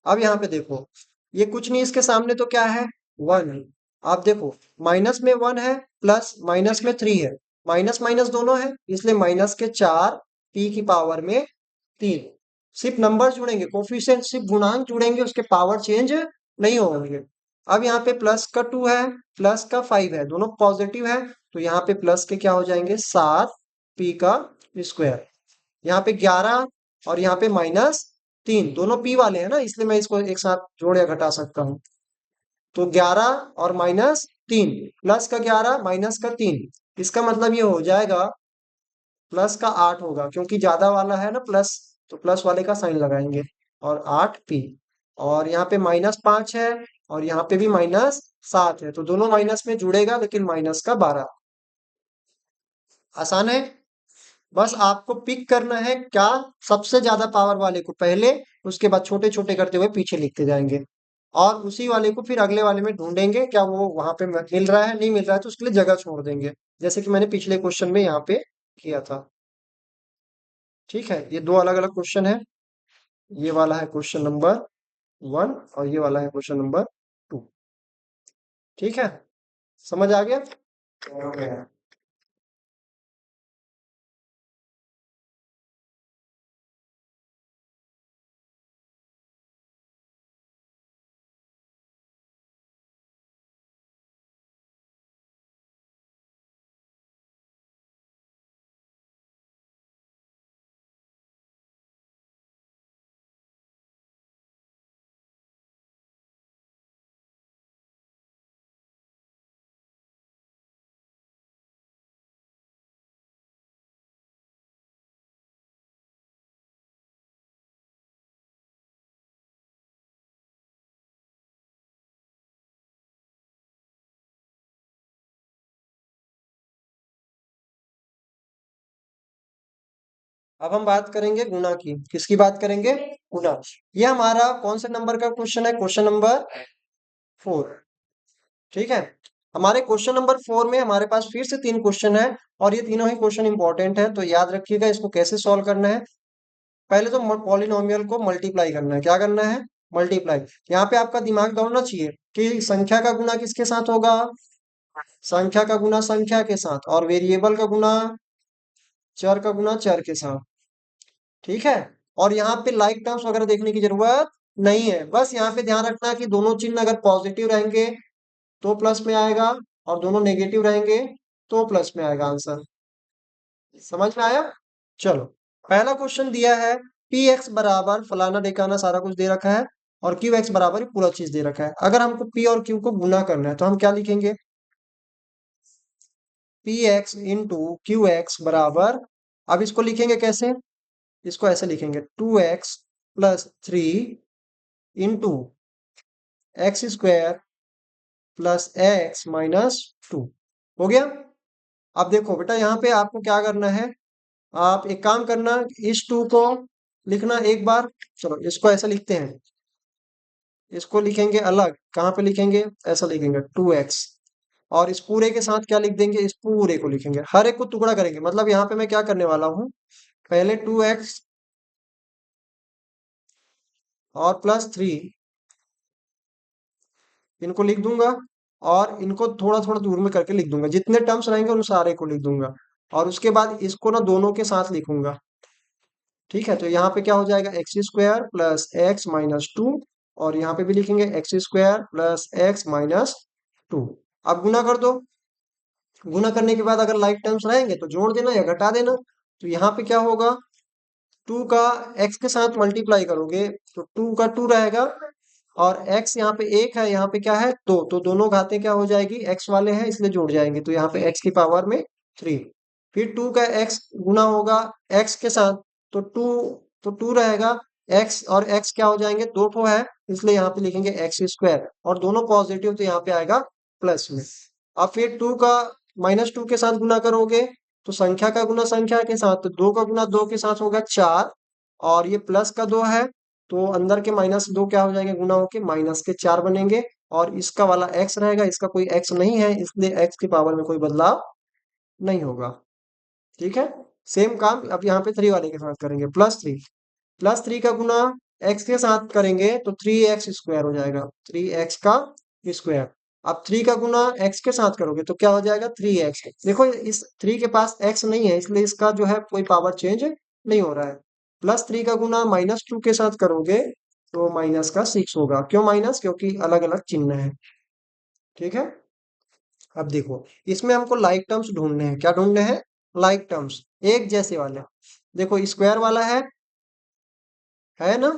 अब यहाँ पे देखो, ये कुछ नहीं, इसके सामने तो क्या है, 1 है। आप देखो, माइनस में 1 है, प्लस माइनस में 3 है, माइनस माइनस दोनों है, इसलिए माइनस के 4 p की पावर में 3। सिर्फ नंबर जुड़ेंगे, कोफिशिएंट सिर्फ गुणांक जुड़ेंगे, उसके पावर चेंज नहीं होंगे। अब यहाँ पे प्लस का 2 है, प्लस का 5 है, दोनों पॉजिटिव है, तो यहाँ पे प्लस के क्या हो जाएंगे, 7p²। यहाँ पे 11 और यहाँ पे -3, दोनों p वाले हैं ना, इसलिए मैं इसको एक साथ जोड़ या घटा सकता हूँ। तो 11 और -3, प्लस का 11 माइनस का 3, इसका मतलब ये हो जाएगा प्लस का 8 होगा, क्योंकि ज्यादा वाला है ना प्लस, तो प्लस वाले का साइन लगाएंगे, और 8p। और यहाँ पे -5 है, और यहाँ पे भी -7 है, तो दोनों माइनस में जुड़ेगा, लेकिन माइनस का 12। आसान है। बस आपको पिक करना है क्या, सबसे ज्यादा पावर वाले को पहले, उसके बाद छोटे छोटे करते हुए पीछे लिखते जाएंगे, और उसी वाले को फिर अगले वाले में ढूंढेंगे, क्या वो वहां पे मिल रहा है, नहीं मिल रहा है तो उसके लिए जगह छोड़ देंगे, जैसे कि मैंने पिछले क्वेश्चन में यहाँ पे किया था। ठीक है, ये दो अलग अलग क्वेश्चन है, ये वाला है क्वेश्चन नंबर 1 और ये वाला है क्वेश्चन नंबर 2। ठीक है, समझ आ गया। Okay. अब हम बात करेंगे गुना की, किसकी बात करेंगे, गुना। ये हमारा कौन से नंबर का क्वेश्चन है, क्वेश्चन नंबर 4। ठीक है, हमारे क्वेश्चन नंबर 4 में हमारे पास फिर से 3 क्वेश्चन है, और ये तीनों ही क्वेश्चन इंपॉर्टेंट है, तो याद रखिएगा इसको कैसे सॉल्व करना है। पहले तो पॉलिनोमियल को मल्टीप्लाई करना है, क्या करना है, मल्टीप्लाई। यहाँ पे आपका दिमाग दौड़ना चाहिए कि संख्या का गुना किसके साथ होगा, संख्या का गुना संख्या के साथ, और वेरिएबल का गुना, चर का गुना चर के साथ। ठीक है, और यहाँ पे लाइक टर्म्स वगैरह देखने की जरूरत नहीं है, बस यहाँ पे ध्यान रखना है कि दोनों चिन्ह अगर पॉजिटिव रहेंगे तो प्लस में आएगा, और दोनों नेगेटिव रहेंगे तो प्लस में आएगा आंसर। समझ में आया। चलो, पहला क्वेश्चन दिया है, पी एक्स बराबर फलाना ढिकाना सारा कुछ दे रखा है, और क्यू एक्स बराबर ही पूरा चीज दे रखा है। अगर हमको पी और क्यू को गुना करना है तो हम क्या लिखेंगे, P x into Q x बराबर, अब इसको लिखेंगे कैसे, इसको ऐसे लिखेंगे 2x + 3 इंटू x² + x - 2। हो गया। अब देखो बेटा, यहाँ पे आपको क्या करना है, आप एक काम करना, इस 2 को लिखना एक बार। चलो इसको ऐसा लिखते हैं, इसको लिखेंगे अलग, कहाँ पे लिखेंगे, ऐसा लिखेंगे 2x। और इस पूरे के साथ क्या लिख देंगे, इस पूरे को लिखेंगे, हर एक को टुकड़ा करेंगे। मतलब यहाँ पे मैं क्या करने वाला हूँ, पहले 2x और +3 इनको लिख दूंगा, और इनको थोड़ा थोड़ा दूर में करके लिख दूंगा, जितने टर्म्स रहेंगे उन सारे को लिख दूंगा। और उसके बाद इसको ना दोनों के साथ लिखूंगा। ठीक है, तो यहाँ पे क्या हो जाएगा, x² + x - 2। और यहाँ पे भी लिखेंगे x² + x - 2। अब गुना कर दो। गुना करने के बाद अगर लाइक टर्म्स रहेंगे तो जोड़ देना या घटा देना। तो यहाँ पे क्या होगा, 2 का x के साथ मल्टीप्लाई करोगे तो 2 का 2 रहेगा, और x यहाँ पे 1 है, यहाँ पे क्या है 2, तो दोनों घातें क्या हो जाएगी, x वाले हैं इसलिए जुड़ जाएंगे, तो यहाँ पे x की पावर में 3। फिर 2 का x गुना होगा x के साथ, तो 2 रहेगा, x और x क्या हो जाएंगे, दो ठो है, इसलिए यहाँ पे लिखेंगे x², और दोनों पॉजिटिव तो यहाँ पे आएगा प्लस में। अब फिर 2 का -2 के साथ गुना करोगे तो संख्या का गुना संख्या के साथ, तो 2 का गुना 2 के साथ होगा 4, और ये प्लस का 2 है, तो अंदर के -2 क्या हो जाएंगे, गुना होके -4 बनेंगे। और इसका वाला x रहेगा, इसका कोई x नहीं है, इसलिए x की पावर में कोई बदलाव नहीं होगा। ठीक है, सेम काम अब यहाँ पे 3 वाले के साथ करेंगे, +3 का गुना x के साथ करेंगे तो 3x² हो जाएगा, 3x का स्क्वायर। अब 3 का गुना x के साथ करोगे तो क्या हो जाएगा, 3x। देखो इस 3 के पास x नहीं है, इसलिए इसका जो है कोई पावर चेंज नहीं हो रहा है। +3 का गुना -2 के साथ करोगे तो -6 होगा। क्यों माइनस, क्योंकि अलग अलग चिन्ह है। ठीक है, अब देखो इसमें हमको लाइक टर्म्स ढूंढने हैं। क्या ढूंढने हैं, लाइक टर्म्स, एक जैसे वाले। देखो स्क्वायर वाला है ना,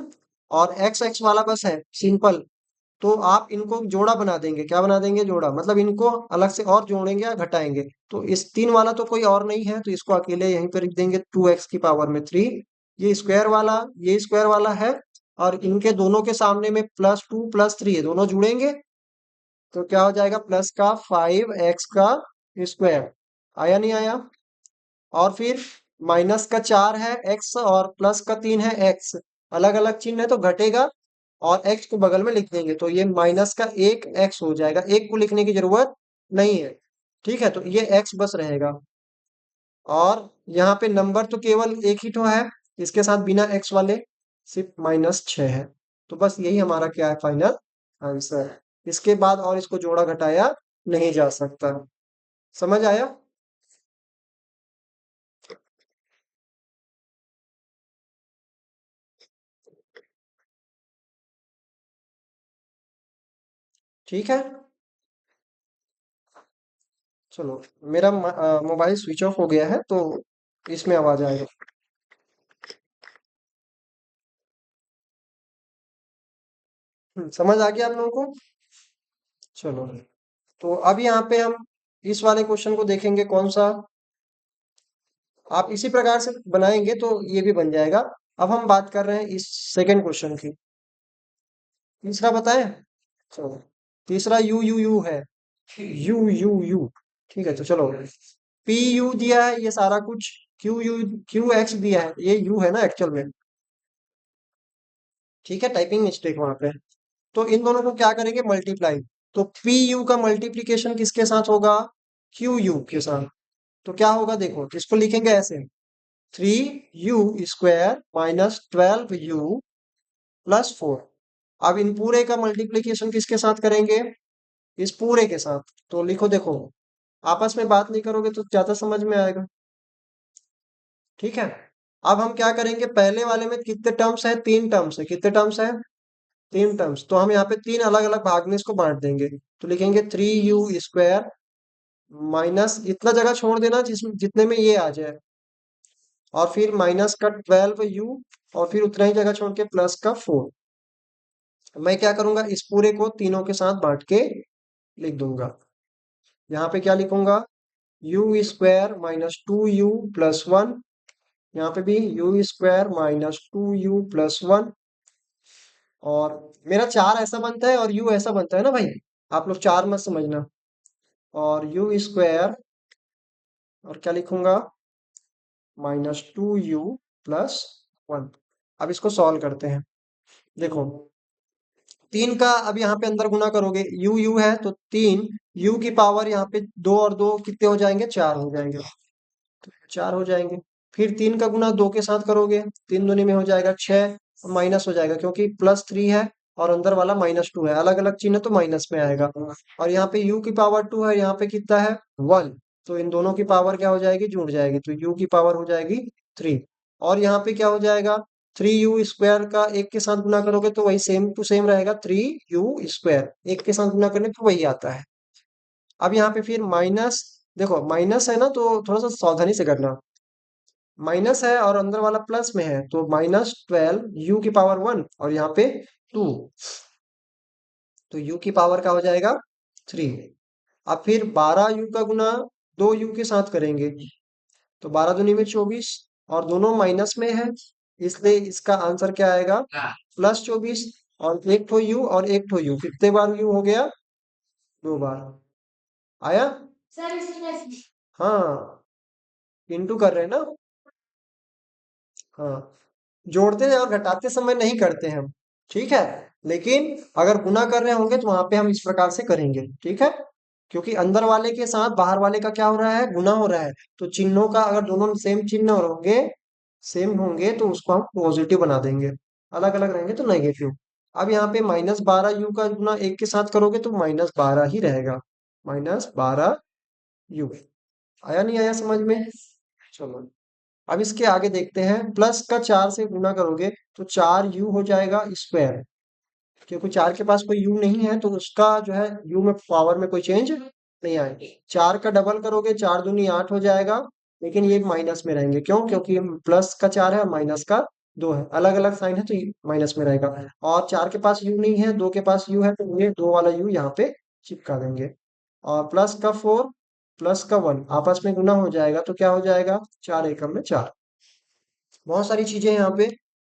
और एक्स एक्स वाला बस है सिंपल। तो आप इनको जोड़ा बना देंगे। क्या बना देंगे, जोड़ा, मतलब इनको अलग से और जोड़ेंगे या घटाएंगे। तो इस 3 वाला तो कोई और नहीं है, तो इसको अकेले यहीं पर लिख देंगे 2x की पावर में 3। ये स्क्वायर वाला, ये स्क्वायर वाला है, और इनके दोनों के सामने में +2 +3 है, दोनों जुड़ेंगे तो क्या हो जाएगा, प्लस का 5x का स्क्वायर। आया नहीं आया। और फिर माइनस का 4 है x, और प्लस का 3 है x, अलग अलग चिन्ह है तो घटेगा, और x को बगल में लिख देंगे, तो ये माइनस का 1x हो जाएगा, एक को लिखने की जरूरत नहीं है। ठीक है, तो ये x बस रहेगा। और यहाँ पे नंबर तो केवल एक ही तो है, इसके साथ बिना x वाले, सिर्फ -6 है। तो बस यही हमारा क्या है, फाइनल आंसर है। इसके बाद और इसको जोड़ा घटाया नहीं जा सकता। समझ आया। ठीक है, चलो मेरा मोबाइल स्विच ऑफ हो गया है, तो इसमें आवाज आएगा। समझ आ गया आप लोगों को। चलो, तो अब यहाँ पे हम इस वाले क्वेश्चन को देखेंगे, कौन सा, आप इसी प्रकार से बनाएंगे तो ये भी बन जाएगा। अब हम बात कर रहे हैं इस सेकंड क्वेश्चन की। तीसरा बताएं, चलो तीसरा यू यू यू है, यू यू यू। ठीक है, तो चलो पी यू दिया है ये सारा कुछ, क्यू यू क्यू एक्स दिया है, ये यू है ना एक्चुअल में। ठीक है, टाइपिंग मिस्टेक वहां पे। तो इन दोनों को क्या करेंगे, मल्टीप्लाई। तो पी यू का मल्टीप्लीकेशन किसके साथ होगा, क्यू यू के साथ। तो क्या होगा, देखो इसको लिखेंगे ऐसे, 3u² - 12u + 4। अब इन पूरे का मल्टीप्लीकेशन किसके साथ करेंगे, इस पूरे के साथ। तो लिखो, देखो आपस में बात नहीं करोगे तो ज्यादा समझ में आएगा। ठीक है, अब हम क्या करेंगे, पहले वाले में कितने टर्म्स है, 3 टर्म्स है, कितने टर्म्स है, 3 टर्म्स। तो हम यहाँ पे 3 अलग अलग भाग में इसको बांट देंगे। तो लिखेंगे 3u² माइनस, इतना जगह छोड़ देना जिसमें जितने में ये आ जाए, और फिर माइनस का 12u, और फिर उतना ही जगह छोड़ के प्लस का 4। मैं क्या करूंगा, इस पूरे को तीनों के साथ बांट के लिख दूंगा। यहाँ पे क्या लिखूंगा, u² - 2u + 1। यहाँ पे भी u² - 2u + 1। और मेरा 4 ऐसा बनता है और u ऐसा बनता है ना भाई, आप लोग 4 मत समझना। और u², और क्या लिखूंगा, -2u + 1। अब इसको सॉल्व करते हैं। देखो 3 का अब यहाँ पे अंदर गुना करोगे, यू यू है तो 3 यू की पावर यहाँ पे 2 और 2 कितने हो जाएंगे, 4 हो जाएंगे। 4 हो जाएंगे। फिर 3 का गुना 2 के साथ करोगे, 3 दूनी में हो जाएगा 6, माइनस हो जाएगा क्योंकि +3 है और अंदर वाला -2 है, अलग अलग चिन्ह तो माइनस में आएगा। और यहाँ पे u की पावर 2 है, यहाँ पे कितना है 1, तो इन दोनों की पावर क्या हो जाएगी, जुड़ जाएगी, तो u की पावर हो जाएगी 3। और यहाँ पे क्या हो जाएगा, 3u² का 1 के साथ गुना करोगे तो वही सेम टू सेम रहेगा, 3u², 1 के साथ गुना करने पे वही आता है। अब यहाँ पे फिर माइनस, देखो माइनस है ना तो थोड़ा सा सावधानी से करना, माइनस है और अंदर वाला प्लस में है, तो -12 यू की पावर 1 और यहाँ पे 2, तो u की पावर क्या हो जाएगा 3। अब फिर 12 यू का गुना 2 यू के साथ करेंगे, तो 12 दूनी में 24 और दोनों माइनस में है, इसलिए इसका आंसर क्या आएगा, +24। और एक ठो यू और एक ठो यू, कितने बार यू हो गया, 2 बार आया। सर इसमें हाँ, इंटू कर रहे हैं ना। हाँ, जोड़ते हैं और घटाते समय नहीं करते हैं हम, ठीक है। लेकिन अगर गुना कर रहे होंगे तो वहां पे हम इस प्रकार से करेंगे, ठीक है। क्योंकि अंदर वाले के साथ बाहर वाले का क्या हो रहा है, गुना हो रहा है, तो चिन्हों का अगर दोनों सेम चिन्ह होंगे, सेम होंगे तो उसको हम पॉजिटिव बना देंगे, अलग अलग रहेंगे तो नेगेटिव। अब यहाँ पे -12 यू का गुना 1 के साथ करोगे तो -12 ही रहेगा, -12 यू। आया नहीं आया समझ में, चलो। अब इसके आगे देखते हैं, प्लस का 4 से गुना करोगे तो 4u हो जाएगा स्क्वायर, क्योंकि 4 के पास कोई u नहीं है तो उसका जो है u में पावर में कोई चेंज नहीं आएगी। 4 का डबल करोगे 4 दूनी 8 हो जाएगा, लेकिन ये माइनस में रहेंगे, क्यों, क्योंकि प्लस का 4 है और माइनस का 2 है, अलग अलग साइन है तो माइनस में रहेगा। और 4 के पास u नहीं है, 2 के पास u है, तो ये 2 वाला u यहाँ पे चिपका देंगे। और प्लस का 4 प्लस का 1 आपस में गुना हो जाएगा तो क्या हो जाएगा, 4 एकम में 4। बहुत सारी चीजें यहाँ पे,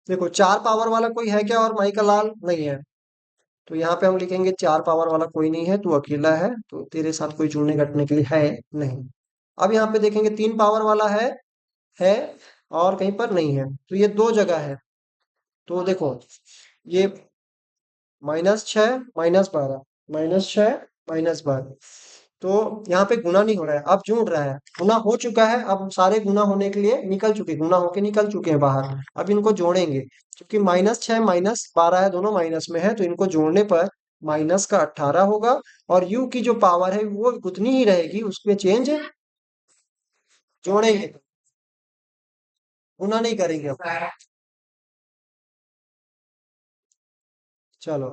देखो 4 पावर वाला कोई है क्या, और माई का लाल नहीं है, तो यहाँ पे हम लिखेंगे 4 पावर वाला कोई नहीं है, तू अकेला है, तो तेरे साथ कोई जुड़ने घटने के लिए है नहीं। अब यहाँ पे देखेंगे 3 पावर वाला है और कहीं पर नहीं है, तो ये दो जगह है। तो देखो ये -6 -12, -6 -12, तो यहाँ पे गुना नहीं हो रहा है, अब जुड़ रहा है, गुना हो चुका है, अब सारे गुना होने के लिए निकल चुके, गुना होके निकल चुके हैं बाहर। अब इनको जोड़ेंगे, क्योंकि -6 -12 है, दोनों माइनस में है, तो इनको जोड़ने पर माइनस का 18 होगा, और यू की जो पावर है वो उतनी ही रहेगी, उसमें चेंज जोड़ेंगे, गुना नहीं करेंगे अब। चलो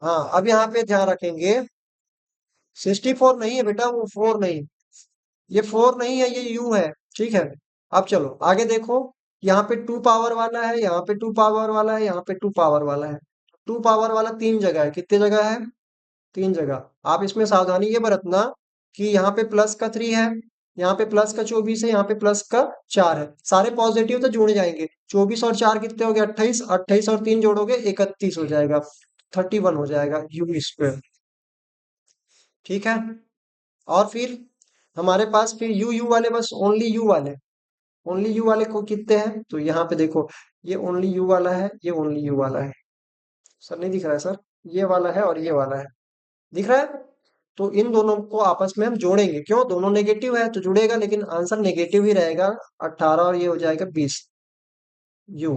हाँ, अब यहाँ पे ध्यान रखेंगे, 64 नहीं है बेटा, वो 4 नहीं, ये 4 नहीं है, ये यू है, ठीक है। अब चलो आगे देखो, यहाँ पे 2 पावर वाला है, यहाँ पे 2 पावर वाला है, यहाँ पे 2 पावर वाला है। 2 पावर वाला 3 जगह है, कितने जगह है, 3 जगह। आप इसमें सावधानी ये बरतना कि यहाँ पे प्लस का 3 है, यहाँ पे प्लस का 24 है, यहाँ पे प्लस का 4 है, सारे पॉजिटिव तो जुड़ जाएंगे। 24 और 4 कितने हो गए, 28, 28 और 3 जोड़ोगे 31 हो जाएगा, 31 हो जाएगा u², ठीक है। और फिर हमारे पास फिर यू वाले, बस ओनली यू वाले, ओनली यू वाले को कितने हैं, तो यहाँ पे देखो, ये ओनली यू वाला है, ये ओनली यू वाला है। सर नहीं दिख रहा है सर, ये वाला है और ये वाला है, दिख रहा है। तो इन दोनों को आपस में हम जोड़ेंगे, क्यों, दोनों नेगेटिव है तो जुड़ेगा, लेकिन आंसर नेगेटिव ही रहेगा, 18 और ये हो जाएगा 20 यू,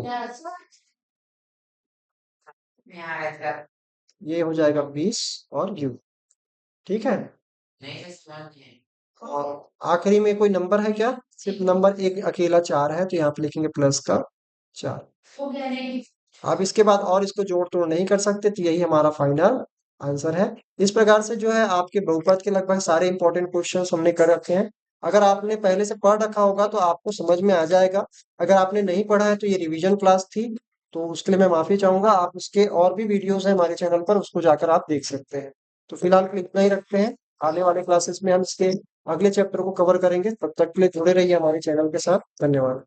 ये हो जाएगा 20 और यू, ठीक है। और आखिरी में कोई नंबर है क्या, सिर्फ नंबर एक अकेला 4 है, तो यहाँ पे लिखेंगे प्लस का 4। आप इसके बाद और इसको जोड़ तोड़ नहीं कर सकते, तो यही हमारा फाइनल आंसर है। इस प्रकार से जो है आपके बहुपद के लगभग सारे इंपॉर्टेंट क्वेश्चंस हमने कर रखे हैं। अगर आपने पहले से पढ़ रखा होगा तो आपको समझ में आ जाएगा, अगर आपने नहीं पढ़ा है तो ये रिवीजन क्लास थी, तो उसके लिए मैं माफी चाहूंगा। आप उसके और भी वीडियोस हैं हमारे चैनल पर, उसको जाकर आप देख सकते हैं। तो फिलहाल के लिए इतना ही रखते हैं, आने वाले क्लासेस में हम इसके अगले चैप्टर को कवर करेंगे, तब तक के लिए जुड़े रहिए हमारे चैनल के साथ। धन्यवाद।